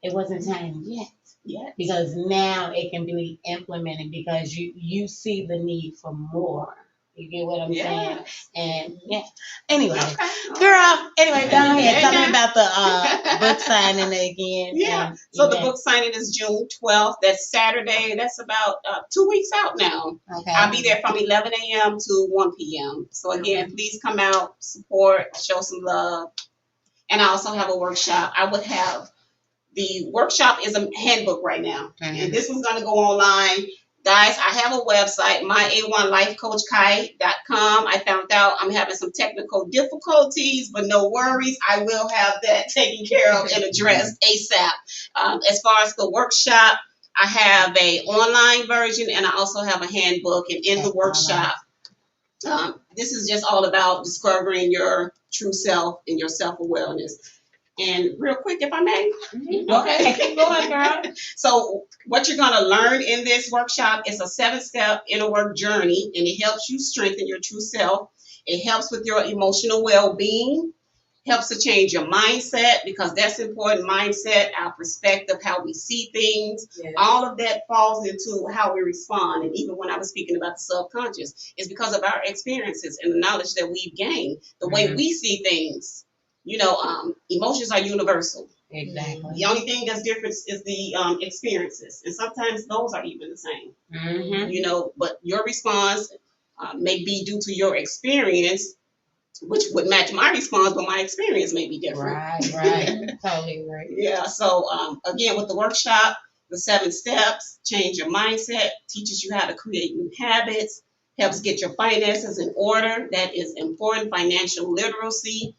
it wasn't time yet. Yes. Because now it can be implemented because you see the need for more. You get what I'm saying? And anyway, girl. Anyway, go ahead. Tell me about the book signing again. Yeah. So the book signing is June 12th. That's Saturday. That's about 2 weeks out now. Okay. I'll be there from 11 a.m. to 1 p.m. So again, please come out, support, show some love. And I also have a workshop. I would have the workshop is a handbook right now, and this one's going to go online. Guys, I have a website, mya1lifecoachkai.com. I found out I'm having some technical difficulties, but no worries. I will have that taken care of and addressed ASAP. As far as the workshop, I have a online version, and I also have a handbook. And in the workshop, this is just all about discovering your true self and your self-awareness. And real quick, if I may. Okay. Go ahead, girl. So what you're going to learn in this workshop is a 7-step inner work journey, and it helps you strengthen your true self. It helps with your emotional well-being, helps to change your mindset, because that's important. Mindset, our perspective, how we see things, all of that falls into how we respond. And even when I was speaking about the subconscious, it's because of our experiences and the knowledge that we've gained, the way we see things. Emotions are universal. Exactly. The only thing that's different is the experiences, and sometimes those are even the same. But your response may be due to your experience, which would match my response, but my experience may be different. Right. Totally right. Yeah. So again, with the workshop, the 7 steps, change your mindset, teaches you how to create new habits, helps get your finances in order. That is important. Financial literacy.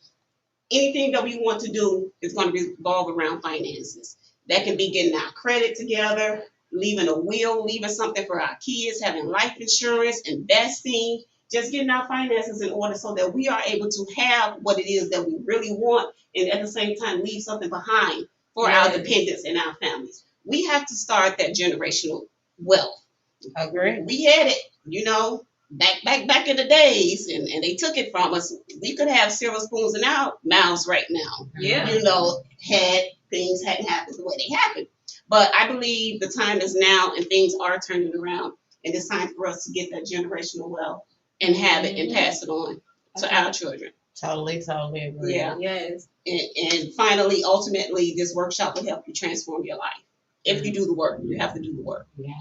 Anything that we want to do is going to revolve around finances. That can be getting our credit together, leaving a will, leaving something for our kids, having life insurance, investing, just getting our finances in order so that we are able to have what it is that we really want, and at the same time leave something behind for our dependents and our families. We have to start that generational wealth. Agree. We had it, back in the days, and they took it from us. We could have silver spoons in our mouths right now. Had things hadn't happened the way they happened. But I believe the time is now, and things are turning around, and it's time for us to get that generational wealth and have it and pass it on to our children. Totally agree. Yeah. Yes. And finally, ultimately, this workshop will help you transform your life. If you do the work, you have to do the work. You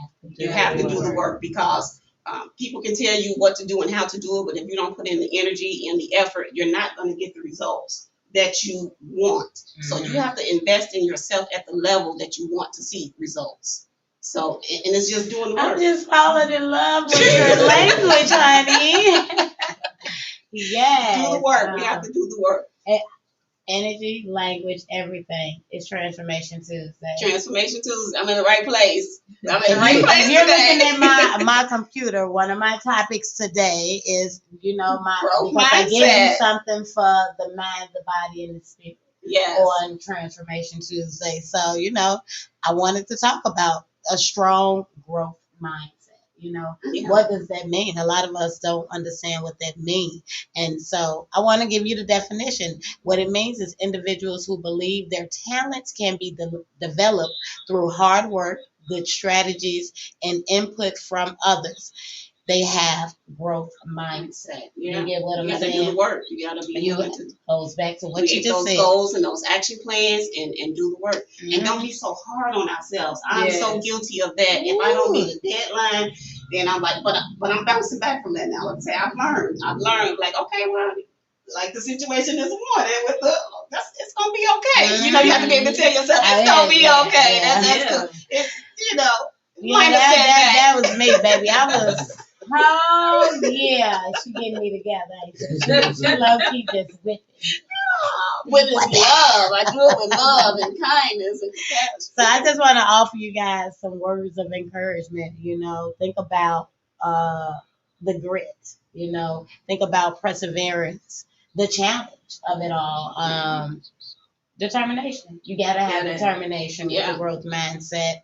have to do the work, because people can tell you what to do and how to do it, but if you don't put in the energy and the effort, you're not going to get the results that you want. So you have to invest in yourself at the level that you want to see results. So, and it's just doing the work. I'm just falling in love with your language, honey. Do the work. We have to do the work. Energy, language, everything. It's Transformation Tuesday. Transformation Tuesday. I'm in the right place. I'm in the right place If you're today. looking at my computer, one of my topics today is, my Growth because I gave you mindset. something for the mind, the body, and the spirit Yes. on Transformation Tuesday. So, I wanted to talk about a strong growth mindset. Yeah. What does that mean? A lot of us don't understand what that means. And so I want to give you the definition. What it means is individuals who believe their talents can be developed through hard work, good strategies, and input from others. They have growth mindset. Yeah. You get what I'm You got to saying? do the work. You got to be willing to goes back to what you create just those said. goals and those action plans and do the work. And don't be so hard on ourselves. I'm so guilty of that. If I don't meet a deadline, then I'm like, but I'm bouncing back from that now. Let's say I've learned, like, okay, well, like the situation this morning with it's gonna be okay. You have to be able to tell yourself it's gonna be okay. That's good. It's that was me, baby. I was. Oh yeah, she getting me together. She low key just with it. With love. I do it with love and kindness and compassion. So I just want to offer you guys some words of encouragement. Think about the grit. Think about perseverance, the challenge of it all. Determination. You gotta have determination with the growth mindset.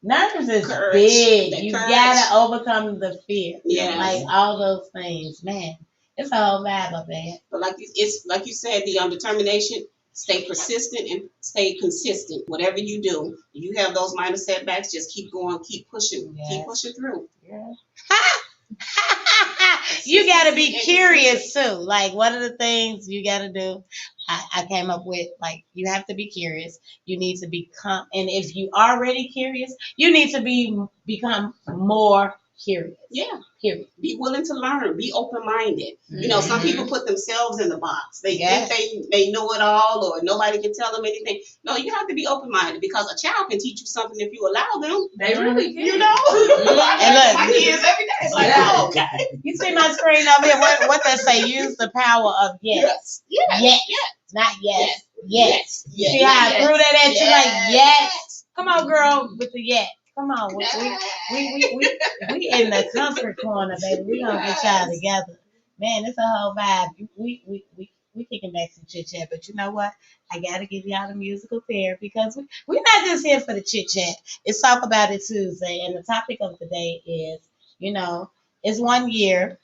Nerves is Courage. big. You gotta overcome the fear. Yes. Like all those things, man. It's a whole vibe up there. But like you said, the determination. Stay persistent and stay consistent. Whatever you do, you have those minor setbacks. Just keep going, keep pushing, keep pushing through. Yeah. You got to be curious too. Like, one of the things you got to do, I came up with, like, you have to be curious. You need to become, and if you already curious, you need to become more curious. Yeah. Period. Be willing to learn. Be open-minded. Some people put themselves in the box. They think they know it all, or nobody can tell them anything. No, you have to be open-minded, because a child can teach you something if you allow them. They really can. And look, my kids every day. It's like, oh, okay. You see my screen over here? What they say? Use the power of yes. Yes. Not yes. Yes. See how I threw that at you? Like, yes. Come on, girl, with the yes. Come on, we in the comfort corner, baby. We gonna get y'all together, man. It's a whole vibe. We kicking back some chit chat, but you know what? I gotta give y'all the musical therapy, because we're not just here for the chit chat. It's Talk About It Tuesday, and the topic of the day is, it's 1 year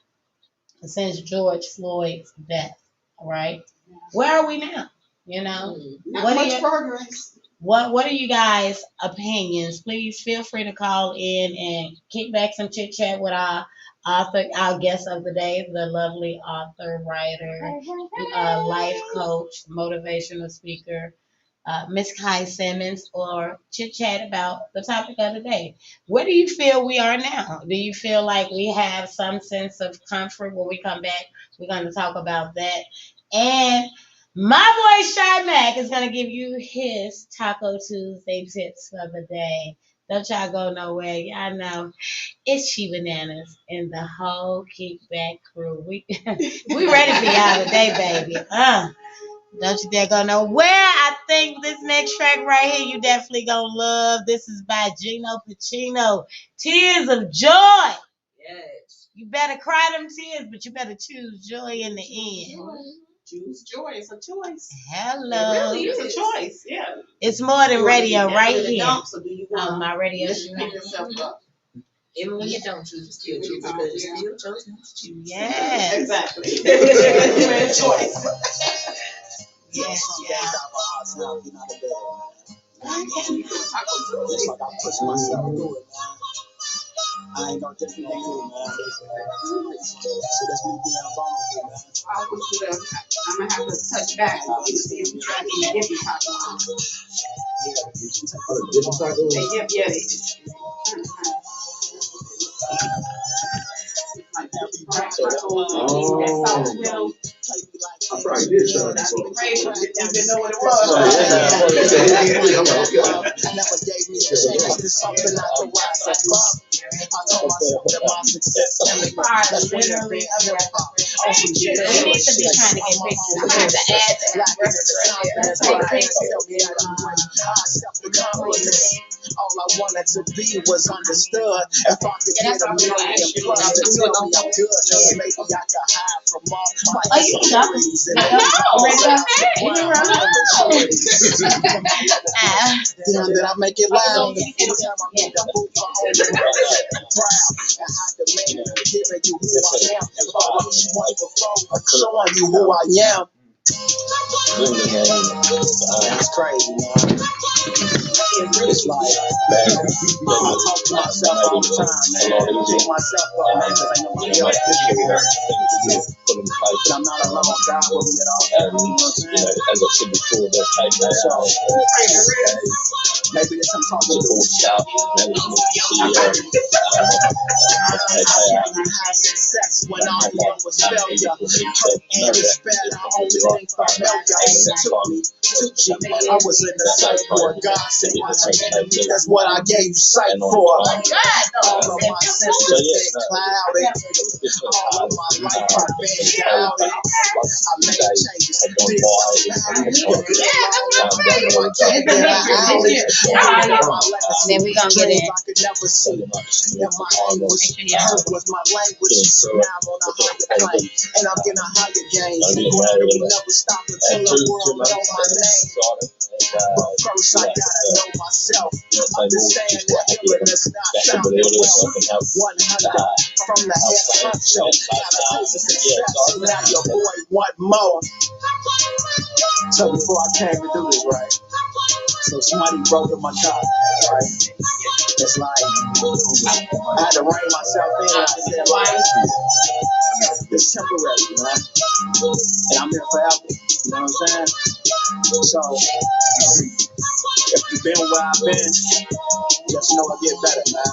since George Floyd's death. Right? Where are we now? Not much progress. What are you guys' opinions? Please feel free to call in and kick back some chit chat with our guest of the day, the lovely author, writer, life coach, motivational speaker, Miss Kai Simmons, or chit chat about the topic of the day. Where do you feel we are now? Do you feel like we have some sense of comfort? When we come back, we're going to talk about that. And my boy ShyMac is going to give you his Taco Tuesday tips for the day. Don't y'all go nowhere. Y'all know it's ChiBananas and the whole Kickback crew. We ready for y'all today, baby. Don't you dare go nowhere. I think this next track right here you definitely gonna love. This is by Gino Pacino. Tears of Joy. Yes. You better cry them tears, but you better choose joy in the end. Choose joy. It's a choice. Hello. It really is a choice. Yeah. It's more than radio right here. So do you want my radio to pick yourself up? Even when you don't choose, you still choose, because you still chose not to choose. Yes. Exactly. It's a choice. Yes, yeah. I ain't gonna just be you, man. So that's me being vulnerable, man. I'm gonna have to touch back to see if you try any different tacos. Different tacos? I probably did try that. Didn't know what it was. Never gave me changed to something I could rise above. I told myself that my success only that's when it been on some shit. We need to be trying to get pictures. I'm gonna have to add that. That's why I tell me that I'm great. I accept the confidence. All I wanted to be was understood. If I could get a million plus to tell me I'm good, maybe I could hide from all my insecurities and that I make it loud. Showing you who I am. That's crazy, man. It's like, I talk to myself all the time, man. I beat myself up, man, because ain't nobody else with me. But I'm not alone. God with me at all times. As I said before, that type of maybe there's some talking to success when all you know was failure. And despair, I only think familiar. It took me to G. I was in the sight for God said my enemy. That's what I gave sight for. All of my senses been clouded. All of my life I've been doubted. I made changes. Then we gonna get in. I could never see. And my anguish was my language. Now I'm on a higher plane. And I'm getting a higher gain. Gravity never stop until the world know my name. But first I gotta know myself. Understand that healing is not found in wealth. 100 from the head honcho. Gotta taste the success. Now your boy want more. So before I came to do this, right? So somebody broke in my car, right? It's like I had to rein myself in. I said, like, it's temporary, you know? And I'm here forever. You know what I'm saying? So if you've been where I've been, just know I get better, man.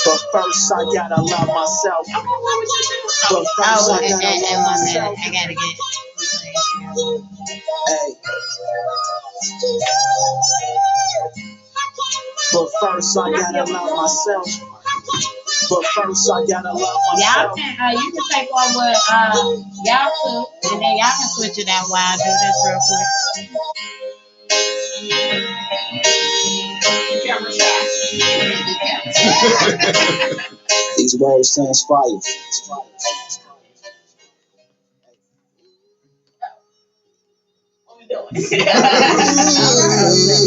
But first I gotta love myself. But first I gotta love myself. I gotta get. Hey. But first I gotta love myself. But first I gotta love myself. Y'all can you can take over y'all two, and then y'all can switch it out while I do this real quick. These words transpire.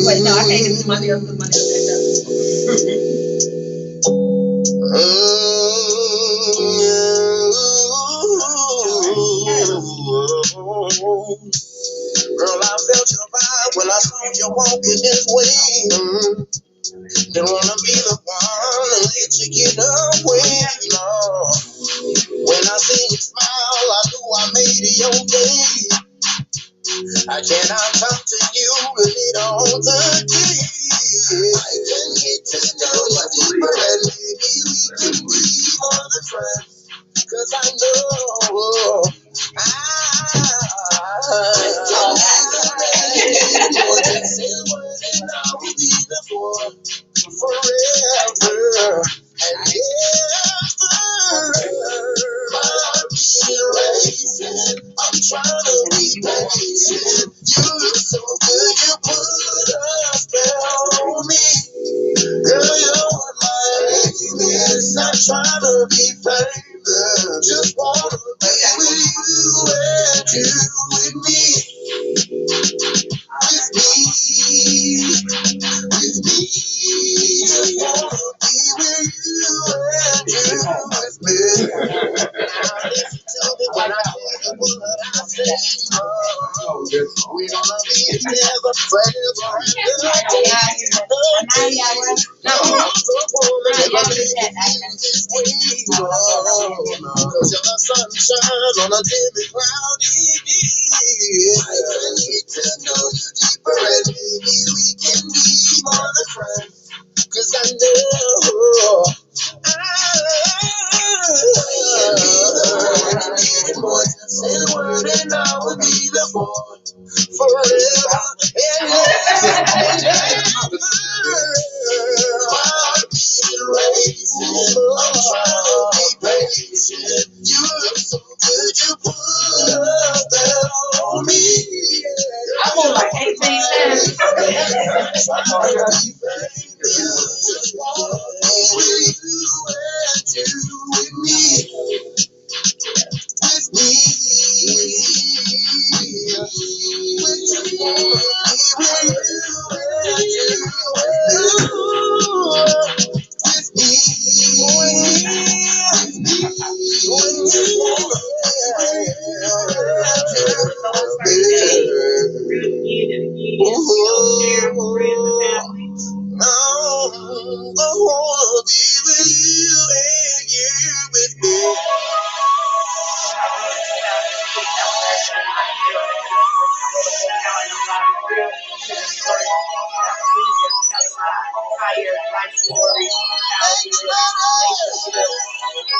Wait, no, I can't get my nails back Girl, I felt your vibe when I saw you walking this way. Didn't wanna be the one to let you get away, no. When I seen you smile, I knew I made it your day. I cannot talk to you later on today. I can get to know you deeper and maybe we can be more than friends. Cause I know more than say words and I will be there for forever and ever. My heart beat racing. I'm trying to be patient. You look so good, you put a spell on me. Girl, you're what my name is. Not trying to be famous. Just wanna be with you and you with me. With me. With me. Just wanna be with you and you with me. Listen to me when I tell you what I say. We're gonna be together forever and ever. Cause you're the sunshine on a dim and cloudy day. I can get to know you deeper and maybe we can be more than friends. Cause I know more than say the word and I will be the one forever and ever. You look so good, you put that on me. I move like 18 times.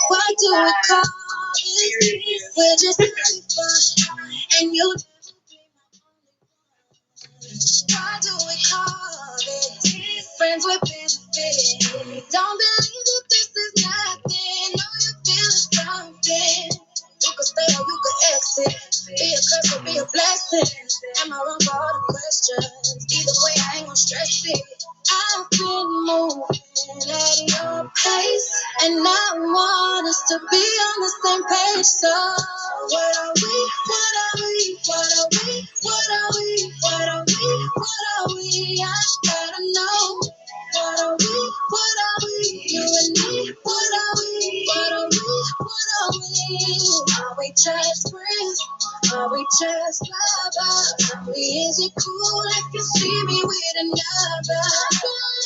Why do we call this? We're just having fun, and you never be why do we call this friends with benefits? Don't believe that this is nothing. Know you feel something. You could stay or you could exit. Be a curse or be a blessing. Am I wrong for all the questions? Either way, I ain't gonna stress it. I've been moving at your pace, and I want us to be on the same page. So what are we? What are we? What are we? What are we? What are we? What are we? I gotta know. What are we? What are we? You and me. What are we? What are we? What are we? Are we just friends? Are we just lovers? Are we? Is it cool if you see me with another?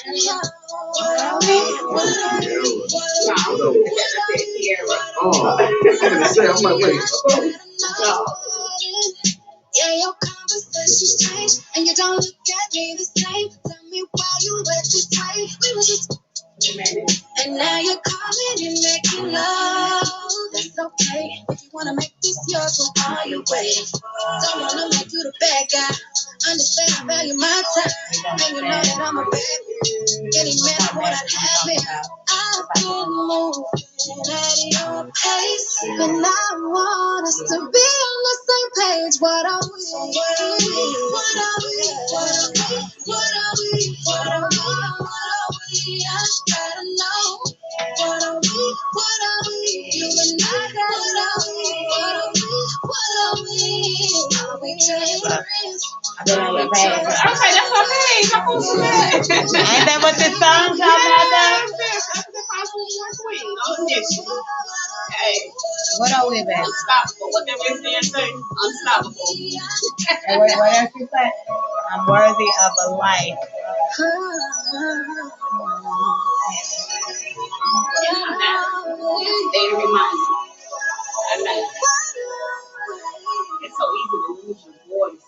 What are we? What are we? What are we? I'm gonna say, I'm like, wait. Yeah, your conversations change, and you don't look at me the same. Tell me why you act this way. We was just and now you're calling and making love. That's okay. If you wanna make this yours, what are you waiting for? Don't wanna make you the bad guy. Understand I value my time, and you know that I'm a bad man. Any man would I'd have it. I've been moving at your pace, and I want us to be on the same page. What are we? What are we? What are we? What are we? What are we? What are we? What are we? I gotta know. What are we? What are we? You and I. What are we? What are we? What are we? Are we just friends? Okay, that's okay. Come on, Ain't that what this song talking about? Hey, What are we, baby? unstoppable. What that was there say? Unstoppable. And what else you say? I'm worthy of a life. They remind you. I know. It's so easy to lose your voice.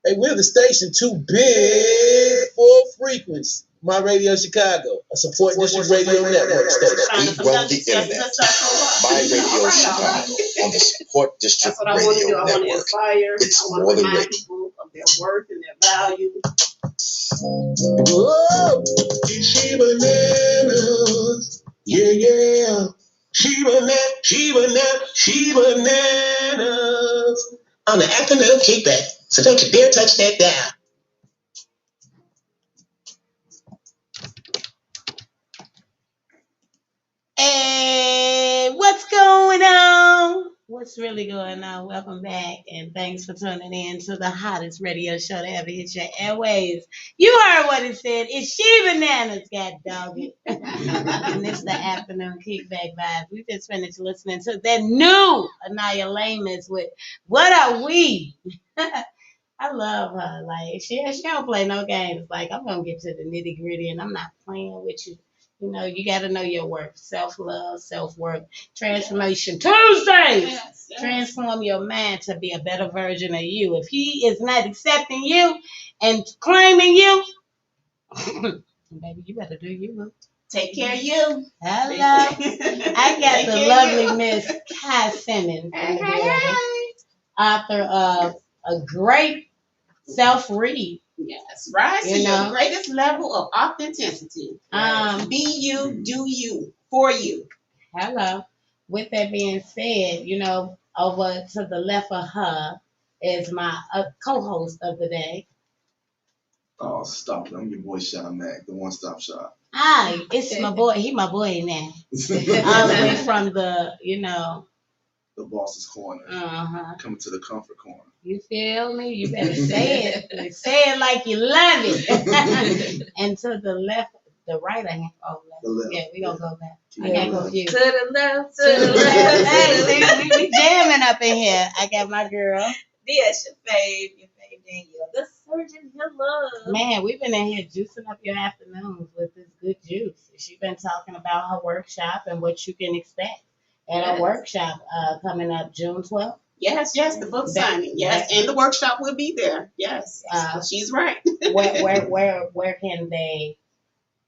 Hey, we're the station too big for frequency. My Radio Chicago, a support district radio network station. We run the internet. My Radio Chicago on the Support District Radio Network. It's more than radio. People of their worth and their value. Whoa! ChiBananas. Yeah, yeah. ChiBananas. On the afternoon kickback. So don't you dare touch that dial. Hey, what's going on? What's really going on? Welcome back, and thanks for tuning in to the hottest radio show to ever hit your airwaves. You heard what it said. It's ShyBananas, god dog it. And it's the afternoon kickback vibes. We just finished listening to that new Anaya Lamas with What Are We? I love her. Like she don't play no games. Like I'm gonna get to the nitty gritty, and I'm not playing with you. You know, you got to know your worth. Self-love, self-worth. Transformation Tuesdays. Yes. Transform your mind to be a better version of you. If he is not accepting you and claiming you, baby, you better do you. Take care of you. Hello. I got the lovely Miss Kai Simmons in the building. Author of a great self-read Yes, rise to your greatest level of authenticity. Be you, do you, for you. Hello. With that being said, over to the left of her is my co-host of the day. Oh, stop it. I'm your boy ShyMac, the one-stop shop. Hi, it's my boy. He my boy now. All the way from the boss's corner. Coming to the comfort corner. You feel me? You better say it. Say it like you love it. And to the left, the right, left. The left. Yeah, we gonna go back. I got confused. To the left, to the left. Hey, we jamming up in here. I got my girl. Yes, your fave Danielle, the surgeon you love. Man, we've been in here juicing up your afternoons with this good juice. She's been talking about her workshop and what you can expect at a workshop coming up June 12th. Yes, the book signing. Yes, and the workshop will be there. Yes, she's right. where can they,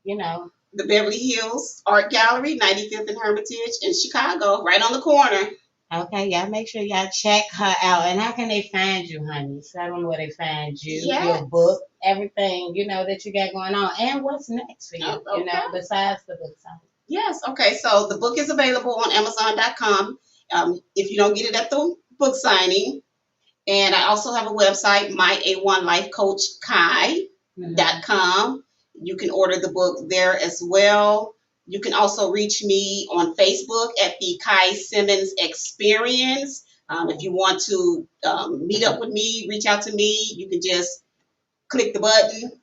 The Beverly Hills Art Gallery, 95th and Hermitage in Chicago, right on the corner. Okay, y'all make sure y'all check her out. And how can they find you, honey? Tell them where they find you, your book, everything, that you got going on. And what's next for you, besides the book signing? Yes, okay. So the book is available on Amazon.com if you don't get it at the book signing. And I also have a website, mya1lifecoachkai.com. You can order the book there as well. You can also reach me on Facebook at the Kai Simmons Experience. If you want to meet up with me, reach out to me, you can just click the button,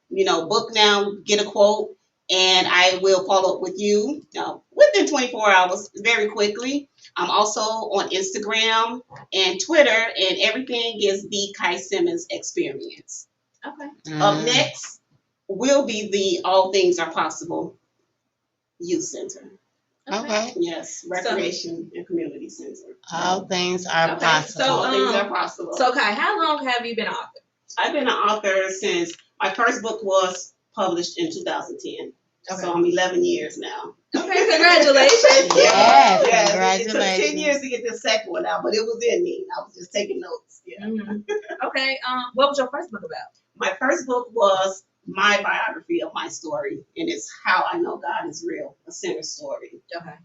book now, get a quote, and I will follow up with you within 24 hours very quickly. I'm also on Instagram and Twitter, and everything is the Kai Simmons Experience. Okay. Up next will be the All Things Are Possible Youth Center. Okay. Yes, Recreation and Community Center. All things are possible. All things are possible. So, Kai, how long have you been an author? I've been an author since my first book was published in 2010. Okay. So I'm 11 years now. Okay, congratulations. Yes, congratulations. It took 10 years to get the second one out, but it was in me. I was just taking notes. Yeah. Mm-hmm. Okay. What was your first book about? My first book was my biography of my story, and it's How I Know God is Real, a sinner's story. Okay.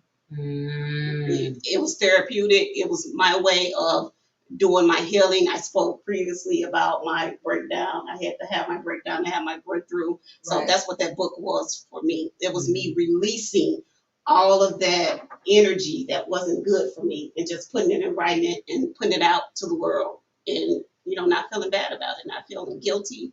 It was therapeutic. It was my way of doing my healing. I spoke previously about my breakdown. I had to have my breakdown to have my breakthrough. So that's what that book was for me. It was me releasing all of that energy that wasn't good for me and just putting it in writing and putting it out to the world and, not feeling bad about it, not feeling guilty,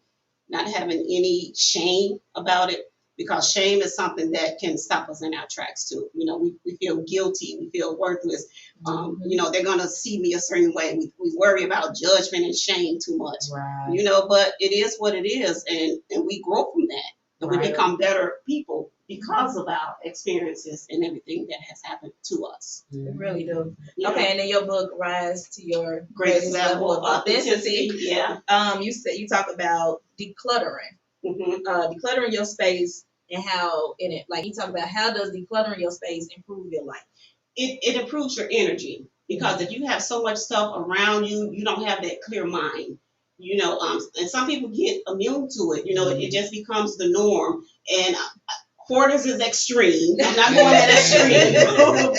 not having any shame about it, because shame is something that can stop us in our tracks too. We feel guilty, we feel worthless. They're going to see me a certain way. We worry about judgment and shame too much, but it is what it is. And we grow from that. And we become better people because of our experiences and everything that has happened to us. We really do. Yeah. Okay, and then your book, Rise to Your Greatest Level of Authenticity. Yeah. You talk about decluttering. Decluttering your space and how you talk about how does decluttering your space improve your life? It improves your energy, because if you have so much stuff around you, you don't have that clear mind. And some people get immune to it. It just becomes the norm. And quarters is extreme. I'm not going that extreme,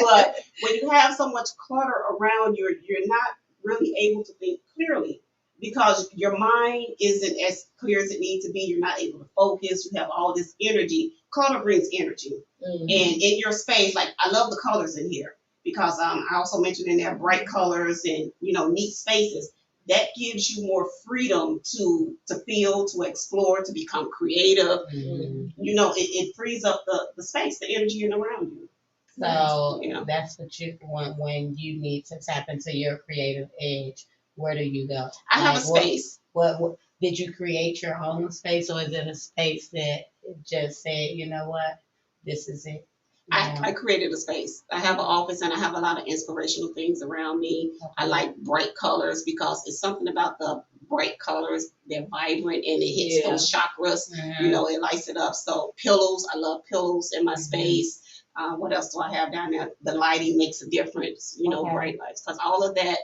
but when you have so much clutter around you, you're not really able to think clearly, because your mind isn't as clear as it needs to be. You're not able to focus. You have all this energy. Color brings energy. And in your space, I love the colors in here, because I also mentioned in there bright colors and, neat spaces. That gives you more freedom to feel, to explore, to become creative. It frees up the space, the energy around you. So that's what you want when you need to tap into your creative edge. Where do you go? I have a space. What did you create your own space, or is it a space that just said, this is it? I created a space. I have an office and I have a lot of inspirational things around me. Okay. I like bright colors because it's something about the bright colors. They're vibrant and it hits those chakras. It lights it up. So pillows, I love pillows in my space. What else do I have down there? The lighting makes a difference, bright lights. Because all of that,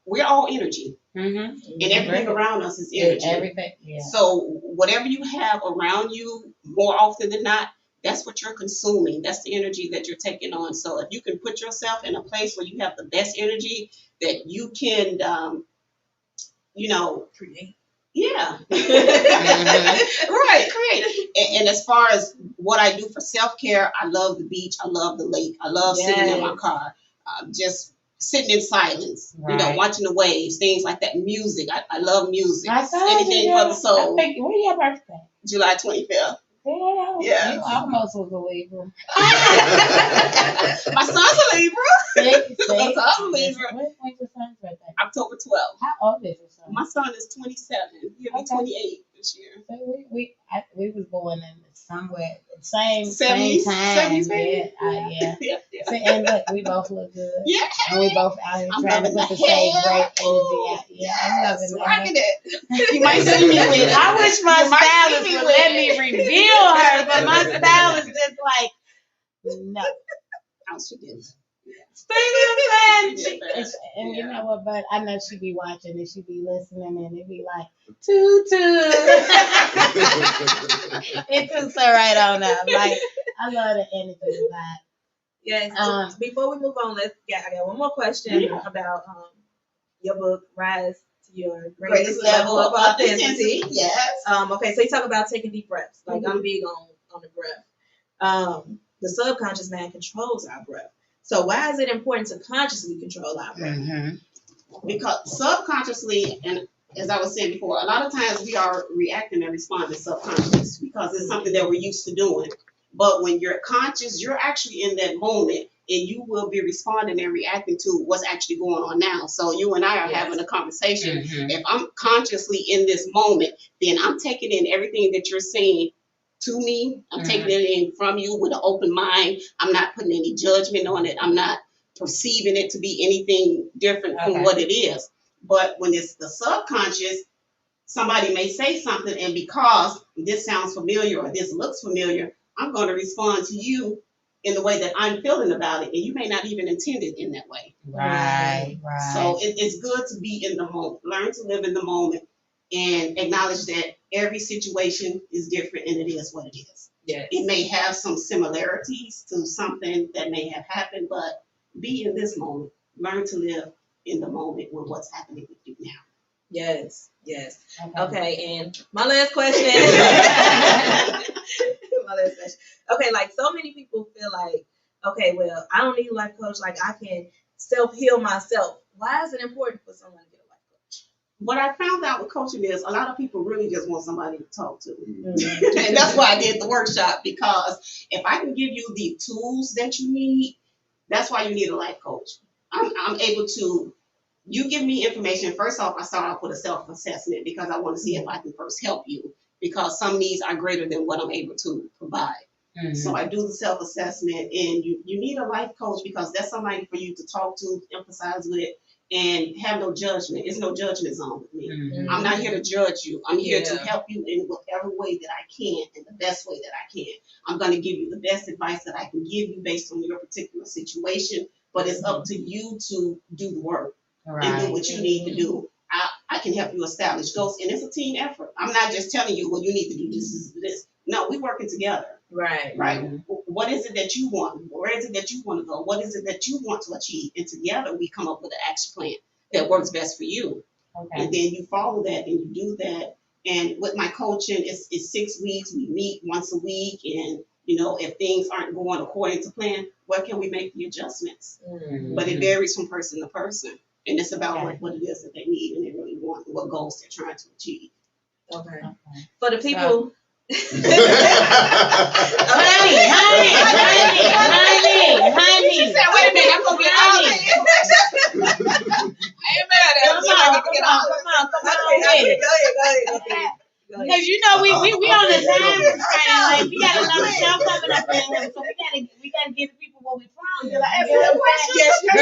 we're all energy, Mm-hmm. and everything around us is energy. Everything. Yeah. So whatever you have around you, more often than not, that's what you're consuming. That's the energy that you're taking on. So if you can put yourself in a place where you have the best energy that you can, Create. yeah. Mm-hmm. Right, create. And as far as what I do for self-care, I love the beach. I love the lake. I love sitting in my car, just sitting in silence, Right. watching the waves, things like that. Music. I love music. I told Anything you, for the soul. when your birthday? July 25th. Yeah. You almost was a Libra. My son's a Libra. My son's a Libra. When's your son's birthday? October 12th. How old is your son? My son is 27. He'll be 28 this year. So we was born in somewhere same 70s, time. 70s, maybe? Yeah. Yeah. So, and look, we both look good. Yeah. And we both out here I'm trying to loving put the the same hair. great energy Ooh, out. Yeah, I'm loving yes, that. rocking it. You might see me with it. I wish my You might stylist see me would with let it. me reveal her, but my stylist just like, no. Oh, she did. See what I'm She saying? did that. And you Yeah. know what, but I know she be watching and she be listening and it be like, toot toot. It toots her right on up. Like, I love the energy of that. Yes. Before we move on, I got one more question about your book, Rise to Your Greatest Level of Authenticity. Yes. Okay, so you talk about taking deep breaths. Like I'm big on the breath. The subconscious mind controls our breath. So why is it important to consciously control our breath? Mm-hmm. Because subconsciously, and as I was saying before, a lot of times we are reacting and responding subconscious because it's something that we're used to doing. But when you're conscious, you're actually in that moment and you will be responding and reacting to what's actually going on now. So you and I are having a conversation. Mm-hmm. If I'm consciously in this moment, then I'm taking in everything that you're saying to me. I'm taking it in from you with an open mind. I'm not putting any judgment on it. I'm not perceiving it to be anything different from what it is. But when it's the subconscious, somebody may say something, and because this sounds familiar or this looks familiar, I'm going to respond to you in the way that I'm feeling about it, and you may not even intend it in that way. Right. So it's good to be in the moment, learn to live in the moment, and acknowledge that every situation is different, and it is what it is. Yes. It may have some similarities to something that may have happened, but be in this moment. Learn to live in the moment with what's happening with you now. Yes. Okay, and my last question. Okay, like so many people feel like, okay, well, I don't need a life coach. Like I can self-heal myself. Why is it important for someone to get a life coach? What I found out with coaching is a lot of people really just want somebody to talk to. Mm-hmm. And that's why I did the workshop, because if I can give you the tools that you need, that's why you need a life coach. I'm able to, you give me information. First off, I start off with a self-assessment because I want to see if I can first help you, because some needs are greater than what I'm able to provide. Mm-hmm. So I do the self-assessment, and you need a life coach because that's somebody for you to talk to, emphasize with, and have no judgment. It's no judgment zone with me. Mm-hmm. I'm not here to judge you. I'm here to help you in whatever way that I can, in the best way that I can. I'm going to give you the best advice that I can give you based on your particular situation, but it's up to you to do the work and do what you need to do. I can help you establish goals, and it's a team effort. I'm not just telling you, well, you need to do this. No, we're working together. Right. Mm-hmm. What is it that you want? Where is it that you want to go? What is it that you want to achieve? And together we come up with an action plan that works best for you. Okay. And then you follow that and you do that. And with my coaching, it's 6 weeks. We meet once a week. And, if things aren't going according to plan, where can we make the adjustments? Mm-hmm. But it varies from person to person. And it's about what it is that they need and they really want, what goals they're trying to achieve. Okay. For the people. Honey. She said, wait a minute, I'm going to get all that information. I ain't mad at her. Come on. Go ahead. Because we on the time frame. Like we got another show coming up in here, so we gotta give the people what we promised. Ask the question. Yes, go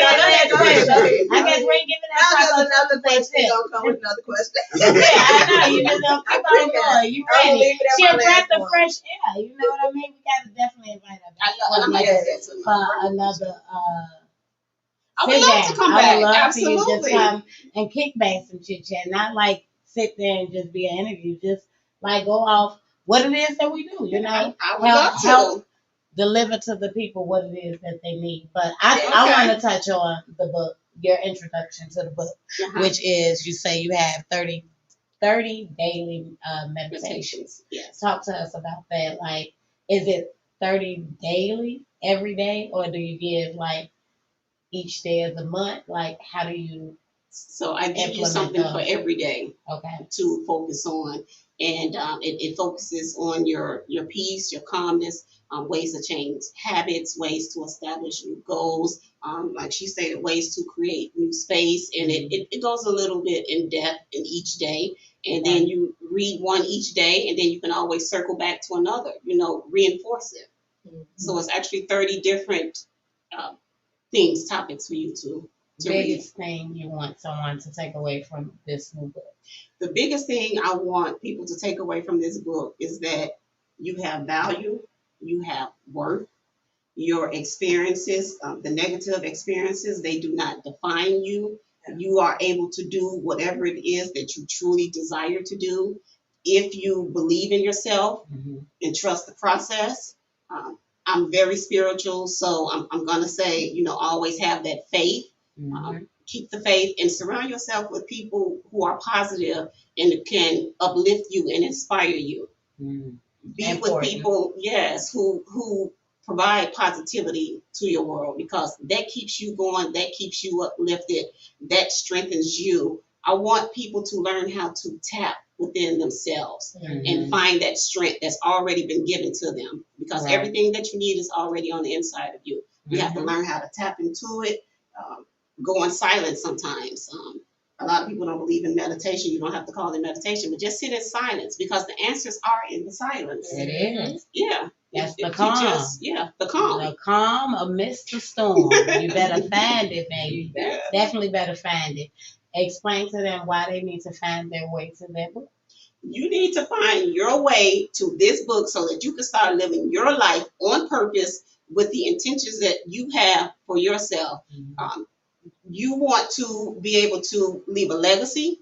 ahead. Go ahead. I guess we ain't giving that another question. Don't come with another question. Yeah, I know. You just don't keep on going. You ready? She a breath of fresh air. You know what I mean? We gotta definitely invite her back for another I would sit love down. to come I back. would love for you to just Absolutely. come and kick back some chit chat, not like sit there and just be an interview. Just like go off what it is that we do. You know, I would love to. help deliver to the people what it is that they need. But I want to touch on the book, your introduction to the book, which is you say you have 30 daily meditations. Yes. Talk to us about that. Like, is it 30 daily every day, or do you give like each day of the month? Like, how do you? So I give you something for every day Okay. to focus on, and it focuses on your peace, your calmness, ways to change habits, ways to establish new goals, like she said, ways to create new space, and it goes a little bit in depth in each day, and then you read one each day, and then you can always circle back to another, reinforce it. So it's actually 30 different topics for you to biggest thing you want someone to take away from this new book? The biggest thing I want people to take away from this book is that you have value, you have worth, your experiences, the negative experiences, they do not define you. You are able to do whatever it is that you truly desire to do. If you believe in yourself and trust the process, I'm very spiritual, so I'm going to say, always have that faith. Keep the faith and surround yourself with people who are positive and can uplift you and inspire you. Be with people, yes, who provide positivity to your world, because that keeps you going, that keeps you uplifted, that strengthens you. I want people to learn how to tap within themselves and find that strength that's already been given to them, because everything that you need is already on the inside of you. You have to learn how to tap into it, go in silence sometimes. A lot of people don't believe in meditation. You don't have to call it meditation, but just sit in silence, because the answers are in the silence. It is. Yeah. That's the calm. The calm. The calm amidst the storm. You better find it, man. You definitely better find it. Explain to them why they need to find their way to that book. You need to find your way to this book so that you can start living your life on purpose with the intentions that you have for yourself. You want to be able to leave a legacy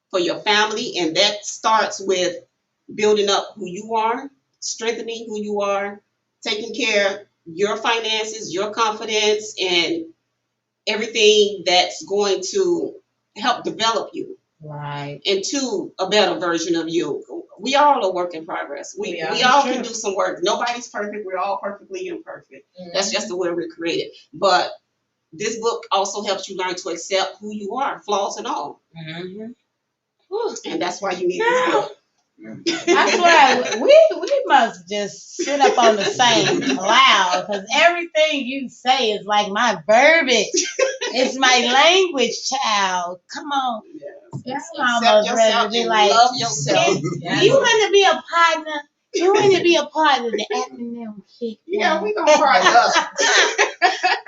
for your family, and that starts with building up who you are, strengthening who you are, taking care of your finances, your confidence, and everything that's going to help develop you into a better version of you. We all are work in progress. We all can do some work. Nobody's perfect. We're all perfectly imperfect. That's just the way we're created. But this book also helps you learn to accept who you are, flaws and all. And that's why you need this book. I swear, we must just sit up on the same cloud, because everything you say is like my verbiage. It's my language, child. Come on. Yes. I'm almost ready to be like, love yourself. You want to be a partner? You want to be a part of the afternoon kick? Yeah, we're going to partner up.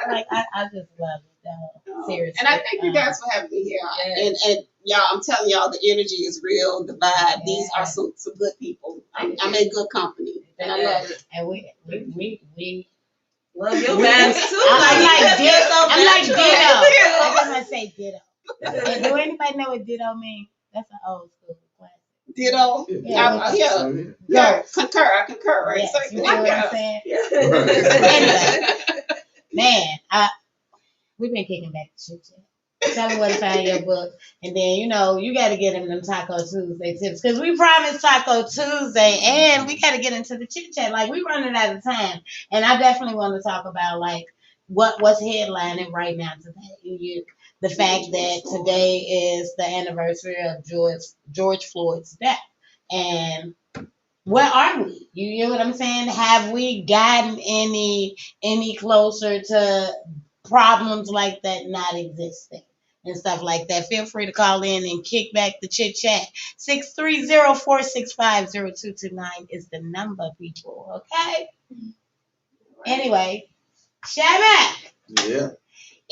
Like, I just love it, though. Seriously. And I thank you guys for having me here. And y'all, I'm telling y'all, the energy is real, the vibe. These are some good people. I'm in good company, and I love it. And we love your vibes too. I'm like ditto. I I'm gonna say ditto. And do anybody know what ditto means? That's an old school classic. Ditto. Yeah. Concur. I concur. Right. Yes, So, you know what I'm saying? Anyway. Man, we've been kicking back the shit. Tell me where to find your book. And then, you got to get them Taco Tuesday tips. Because we promised Taco Tuesday. And we got to get into the chit chat. Like, we running out of time. And I definitely want to talk about, like, what's headlining right now today. The fact that today is the anniversary of George Floyd's death. And where are we? You know what I'm saying? Have we gotten any closer to problems like that not existing and stuff like that? Feel free to call in and kick back the chit chat. 630-465-0229 is the number, people. Okay. Anyway, ShyMac. Yeah.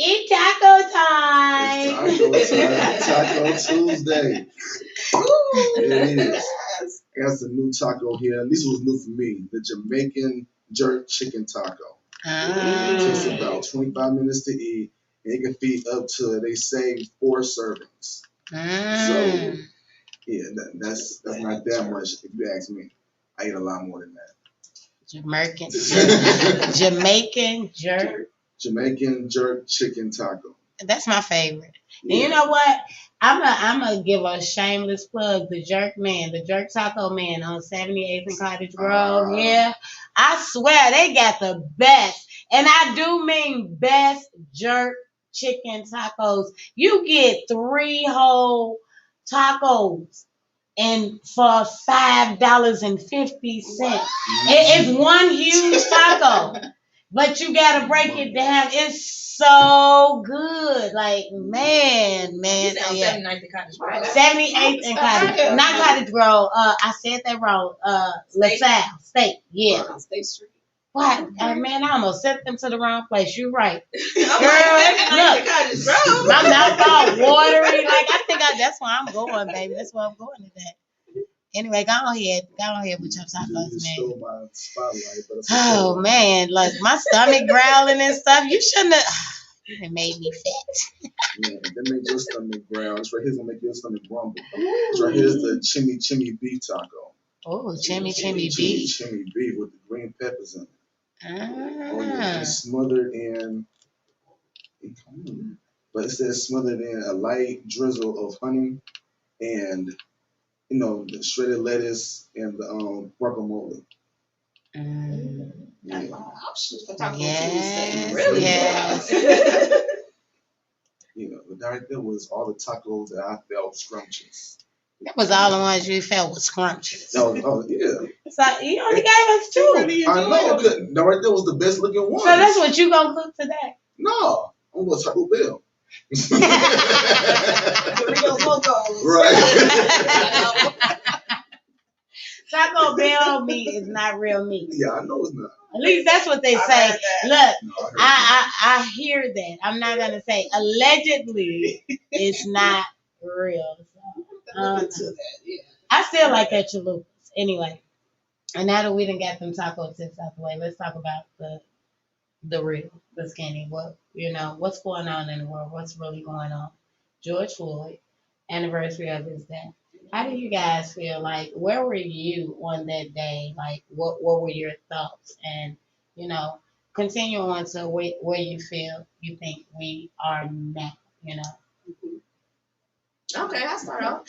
Eat taco time. It's taco Tuesday. It is. I got some new taco here. This was new for me. The Jamaican jerk chicken taco. It takes about 25 minutes to eat. and it can feed up to, they say, 4 servings. Mm. So yeah, that's not that much if you ask me. I eat a lot more than that. Jamaican jerk. Jamaican jerk chicken taco. That's my favorite. Yeah. And you know what? I'm gonna give a shameless plug. The jerk taco man on 78th and Cottage Grove. Yeah, I swear they got the best, and I do mean best jerk chicken tacos. You get 3 whole tacos. And for $5.50, it's one huge taco, but you gotta break it down. It's so good, like man. You sound 79th and Cottage Grove. 78th and Cottage, not Cottage Grove. I said that wrong. LaSalle State, yeah. State Street. What? Man, I almost sent them to the wrong place. You're right. Girl, look, my mouth all watery. Like I think that's where I'm going, baby. That's where I'm going today. Anyway, go ahead with your tacos, man. Oh man, like my stomach growling and stuff. You shouldn't have. It made me fat. Yeah, that made your stomach growl. This right here's gonna make your stomach grumble. This right here's the chimmy beef taco. Oh, chimmy beef. Chimmy beef with the green peppers in it. Oh, yeah. It's smothered in, but it says smothered in a light drizzle of honey and, the shredded lettuce and the guacamole. Yeah. Options for Taco Tuesday. Really? Yes. There was all the tacos that I felt scrumptious. That was all the ones you felt was scrumptious. Oh yeah. So you only gave us 2. I know, but that right there was the best looking one. So that's what you gonna cook today? No, I'm going to Taco Bell. Right. Taco Bell meat is not real meat. Yeah, I know it's not. At least that's what they say. Look, I hear that. I'm not gonna say allegedly it's not real. So, I still like that chalupas. Anyway, and now that we done got them taco tips out the way, let's talk about the real, the skinny. What's going on in the world? What's really going on? George Floyd, anniversary of his death. How do you guys feel? Like, where were you on that day? Like, what were your thoughts? And, continue on to where you think we are now, Okay, I'll start off.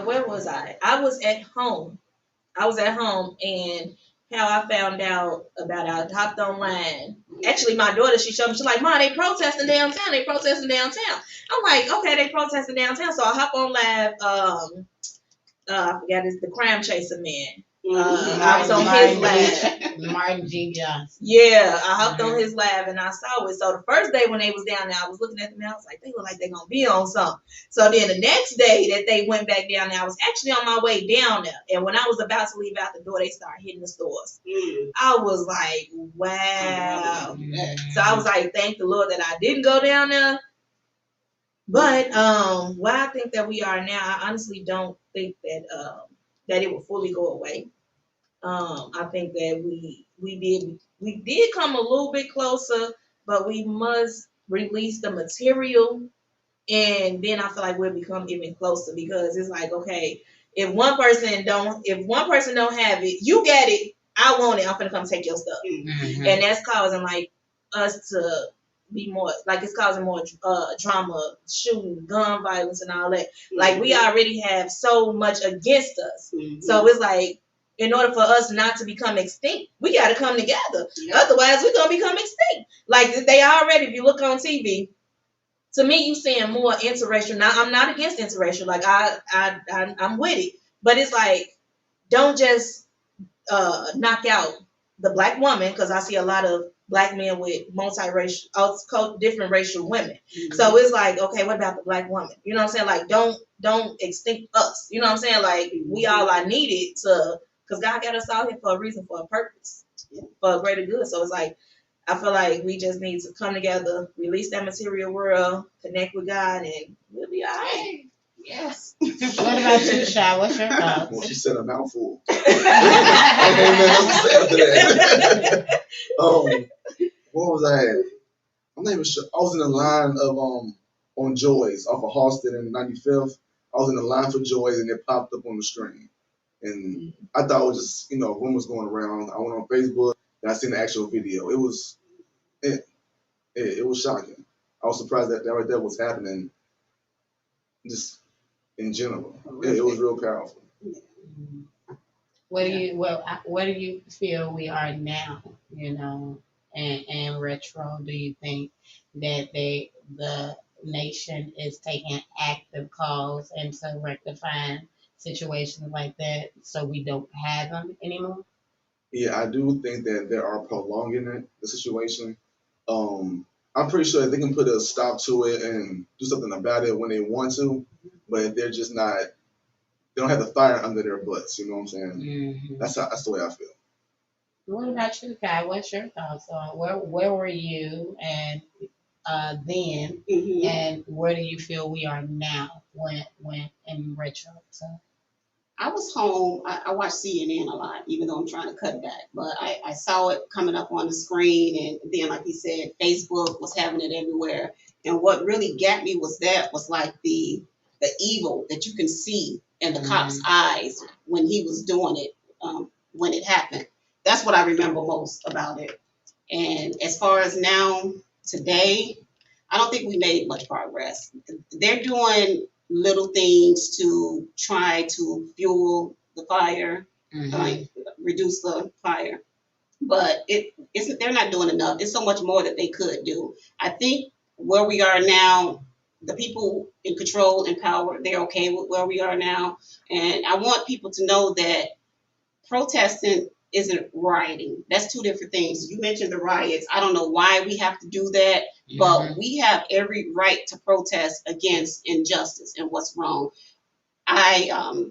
Where was I? I was at home, and how I found out about it, I hopped online. Actually, my daughter, she showed me, she's like, Mom, they protesting downtown. I'm like, okay, they protesting downtown. So I hop on live, I forgot, it's the Crime Chaser man. I was on his live. Martin G. Johnson. Yeah, I hopped on his live and I saw it. So the first day when they was down there, I was looking at them and I was like, they look like they're going to be on something. So then the next day that they went back down there, I was actually on my way down there. And when I was about to leave out the door, they started hitting the stores. I was like, wow. So I was like, thank the Lord that I didn't go down there. But where I think that we are now, I honestly don't think that that it will fully go away. I think that we did come a little bit closer, but we must release the material, and then I feel like we'll become even closer, because it's like, okay, if one person don't have it, you get it, I want it, I'm gonna come take your stuff. And that's causing like us to be more, like, it's causing more drama, shooting, gun violence and all that. Like, we already have so much against us. So it's like, in order for us not to become extinct, we got to come together. Otherwise, we're going to become extinct. Like, they already, if you look on TV, to me, you seeing more interracial. Now, I'm not against interracial. Like, I'm with it. But it's like, don't just knock out the black woman, because I see a lot of black men with multiracial, different racial women. So it's like, okay, what about the black woman? You know what I'm saying? Like, don't extinct us. You know what I'm saying? Like, we all are needed to, because God got us all here for a reason, for a purpose, for a greater good. So it's like, I feel like we just need to come together, release that material world, connect with God, and we'll be all right. Yes. What about you, Shy? What's your thoughts? Well, she said a mouthful. I ain't nothing else to say after that. What was I at? I'm not even sure. I was in the line of on Joy's off of Halston and 95th. I was in the line for Joy's and it popped up on the screen. And I thought it was just, rumors going around. I went on Facebook and I seen the actual video. It was shocking. I was surprised that right there was happening just in general. It was real powerful. Where do you feel we are now, and retro? Do you think that the nation is taking active calls into rectifying situations like that so we don't have them anymore? Yeah, I do think that they are prolonging the situation. I'm pretty sure that they can put a stop to it and do something about it when they want to, but they're just not. They don't have the fire under their butts. You know what I'm saying? Mm-hmm. That's the way I feel. What about you, Kai? What's your thoughts on where were you and then, and where do you feel we are now when in retro? So I was home. I watch CNN a lot, even though I'm trying to cut back. But I saw it coming up on the screen, and then, like you said, Facebook was having it everywhere. And what really got me was like the evil that you can see in the cop's eyes when he was doing it, when it happened. That's what I remember most about it. And as far as now, today, I don't think we made much progress. They're doing little things to try to fuel the fire, like reduce the fire, but they're not doing enough. It's so much more that they could do. I think where we are now, the people in control and power, they're okay with where we are now, and I want people to know that protesting isn't rioting. That's two different things. You mentioned the riots. I don't know why we have to do that, but we have every right to protest against injustice and what's wrong. I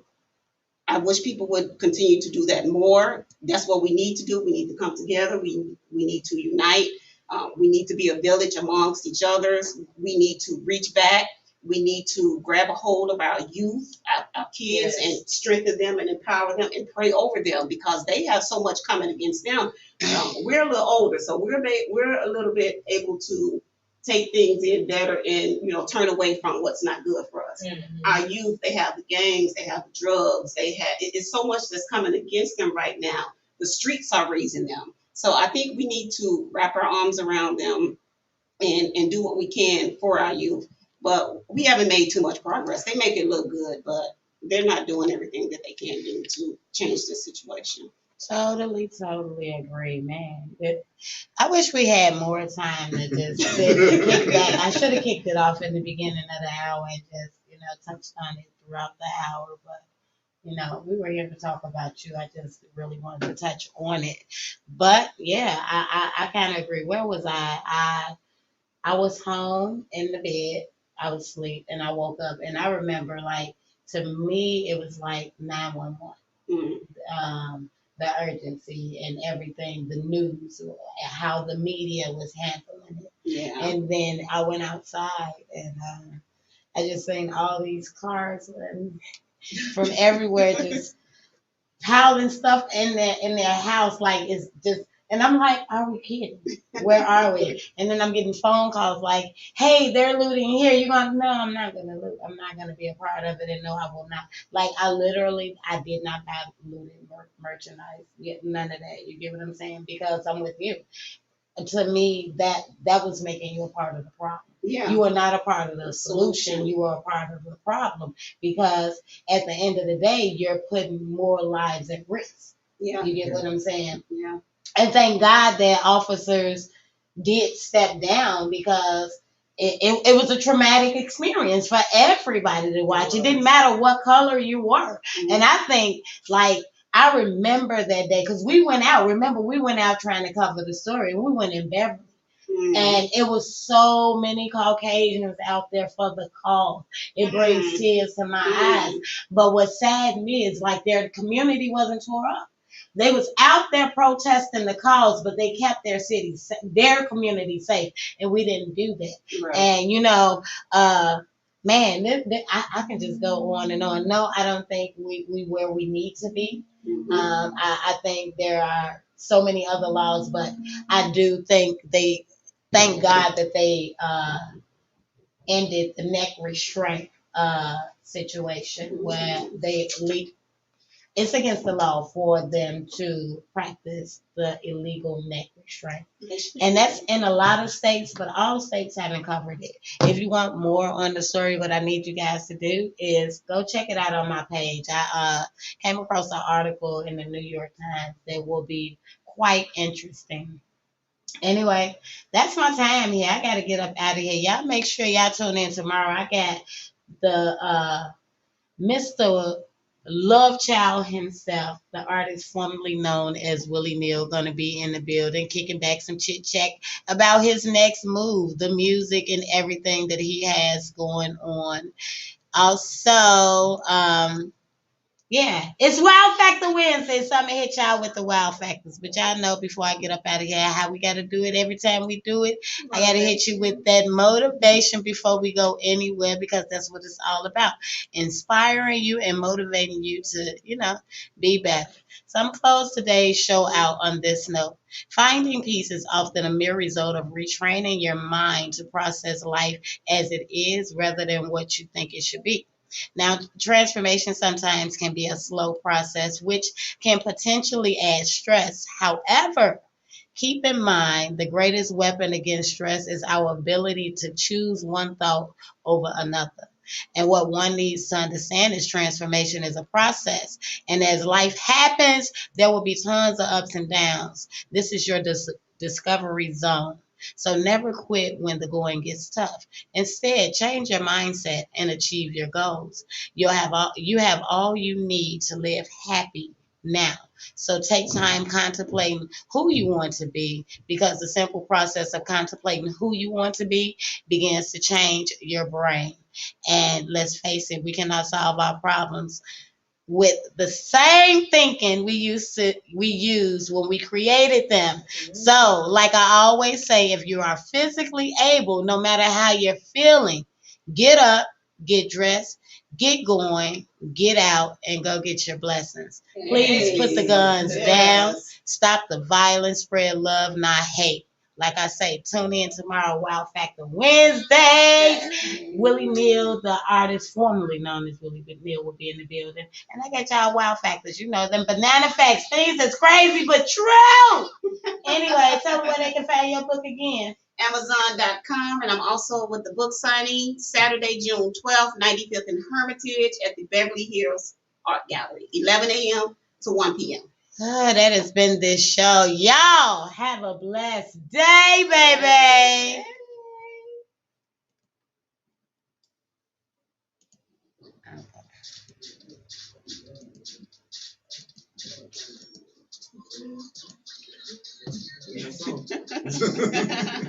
wish people would continue to do that more. That's what we need to do. We need to come together. We need to unite. We need to be a village amongst each other. We need to reach back. We need to grab a hold of our youth, our kids, and strengthen them and empower them and pray over them because they have so much coming against them. We're a little older, so we're a little bit able to take things in better and turn away from what's not good for us. Our youth, they have the gangs, they have the drugs, it's so much that's coming against them right now. The streets are raising them. So I think we need to wrap our arms around them and do what we can for our youth. But we haven't made too much progress. They make it look good, but they're not doing everything that they can do to change the situation. Totally agree, man. I wish we had more time to just sit and kick back. I should have kicked it off in the beginning of the hour and just, touched on it throughout the hour. But, we were here to talk about you. I just really wanted to touch on it. But, yeah, I kind of agree. Where was I? I was home in the bed. I was asleep, and I woke up. And I remember, to me, it was like 911. The urgency and everything, the news, how the media was handling it. Yeah. And then I went outside and I just seen all these cars from everywhere just piling stuff in their house like it's just. And I'm like, are we kidding? Where are we? And then I'm getting phone calls like, hey, they're looting here. You're going to, no, I'm not going to loot. I'm not going to be a part of it. And no, I will not. I did not buy looting merchandise. None of that. You get what I'm saying? Because I'm with you. To me, that was making you a part of the problem. Yeah. You are not a part of the solution. You are a part of the problem. Because at the end of the day, you're putting more lives at risk. Yeah. You get what I'm saying? Yeah. And thank God that officers did step down because it was a traumatic experience for everybody to watch. It didn't matter what color you were. And I think, I remember that day because we went out. Remember, we went out trying to cover the story. We went in Beverly. And it was so many Caucasians out there for the cause. It brings tears to my eyes. But what saddened me is their community wasn't tore up. They was out there protesting the cause, but they kept their city, their community safe, and we didn't do that. Right. And I can just go on and on. No, I don't think we where we need to be. I think there are so many other laws, but I do think thank God that they ended the neck restraint situation where it's against the law for them to practice the illegal neck restraint. And that's in a lot of states, but all states haven't covered it. If you want more on the story, what I need you guys to do is go check it out on my page. I came across an article in the New York Times that will be quite interesting. Anyway, that's my time here. I got to get up out of here. Y'all make sure y'all tune in tomorrow. I got the Mr. Love Child himself, the artist formerly known as Willie Neal, going to be in the building, kicking back some chit chat about his next move, the music and everything that he has going on. Also, yeah, it's Wow Factor Wednesday, so I'm gonna hit y'all with the wow factors. But y'all know before I get up out of here how we gotta do it every time we do it. I gotta hit you with that motivation before we go anywhere because that's what it's all about. Inspiring you and motivating you to, be better. So I'm gonna close today's show out on this note. Finding peace is often a mere result of retraining your mind to process life as it is rather than what you think it should be. Now, transformation sometimes can be a slow process, which can potentially add stress. However, keep in mind the greatest weapon against stress is our ability to choose one thought over another. And what one needs to understand is transformation is a process. And as life happens, there will be tons of ups and downs. This is your discovery zone. So never quit when the going gets tough. Instead, change your mindset and achieve your goals. You have all you need to live happy now. So take time contemplating who you want to be because the simple process of contemplating who you want to be begins to change your brain. And let's face it, we cannot solve our problems with the same thinking we used when we created them. So, like I always say, if you are physically able, no matter how you're feeling, get up, get dressed, get going, get out, and go get your blessings. Please put the guns down, stop the violence, spread love, not hate. Like I say, tune in tomorrow, Wow Factor Wednesday. Willie Neal, the artist formerly known as Willie Neal, will be in the building. And I got y'all wow factors, them banana facts, things that's crazy but true. Anyway, tell them where they can find your book again. Amazon.com, and I'm also with the book signing Saturday, June 12th, 95th and Hermitage at the Beverly Hills Art Gallery, 11 a.m. to 1 p.m. Oh, that has been this show. Y'all have a blessed day, baby. Yeah.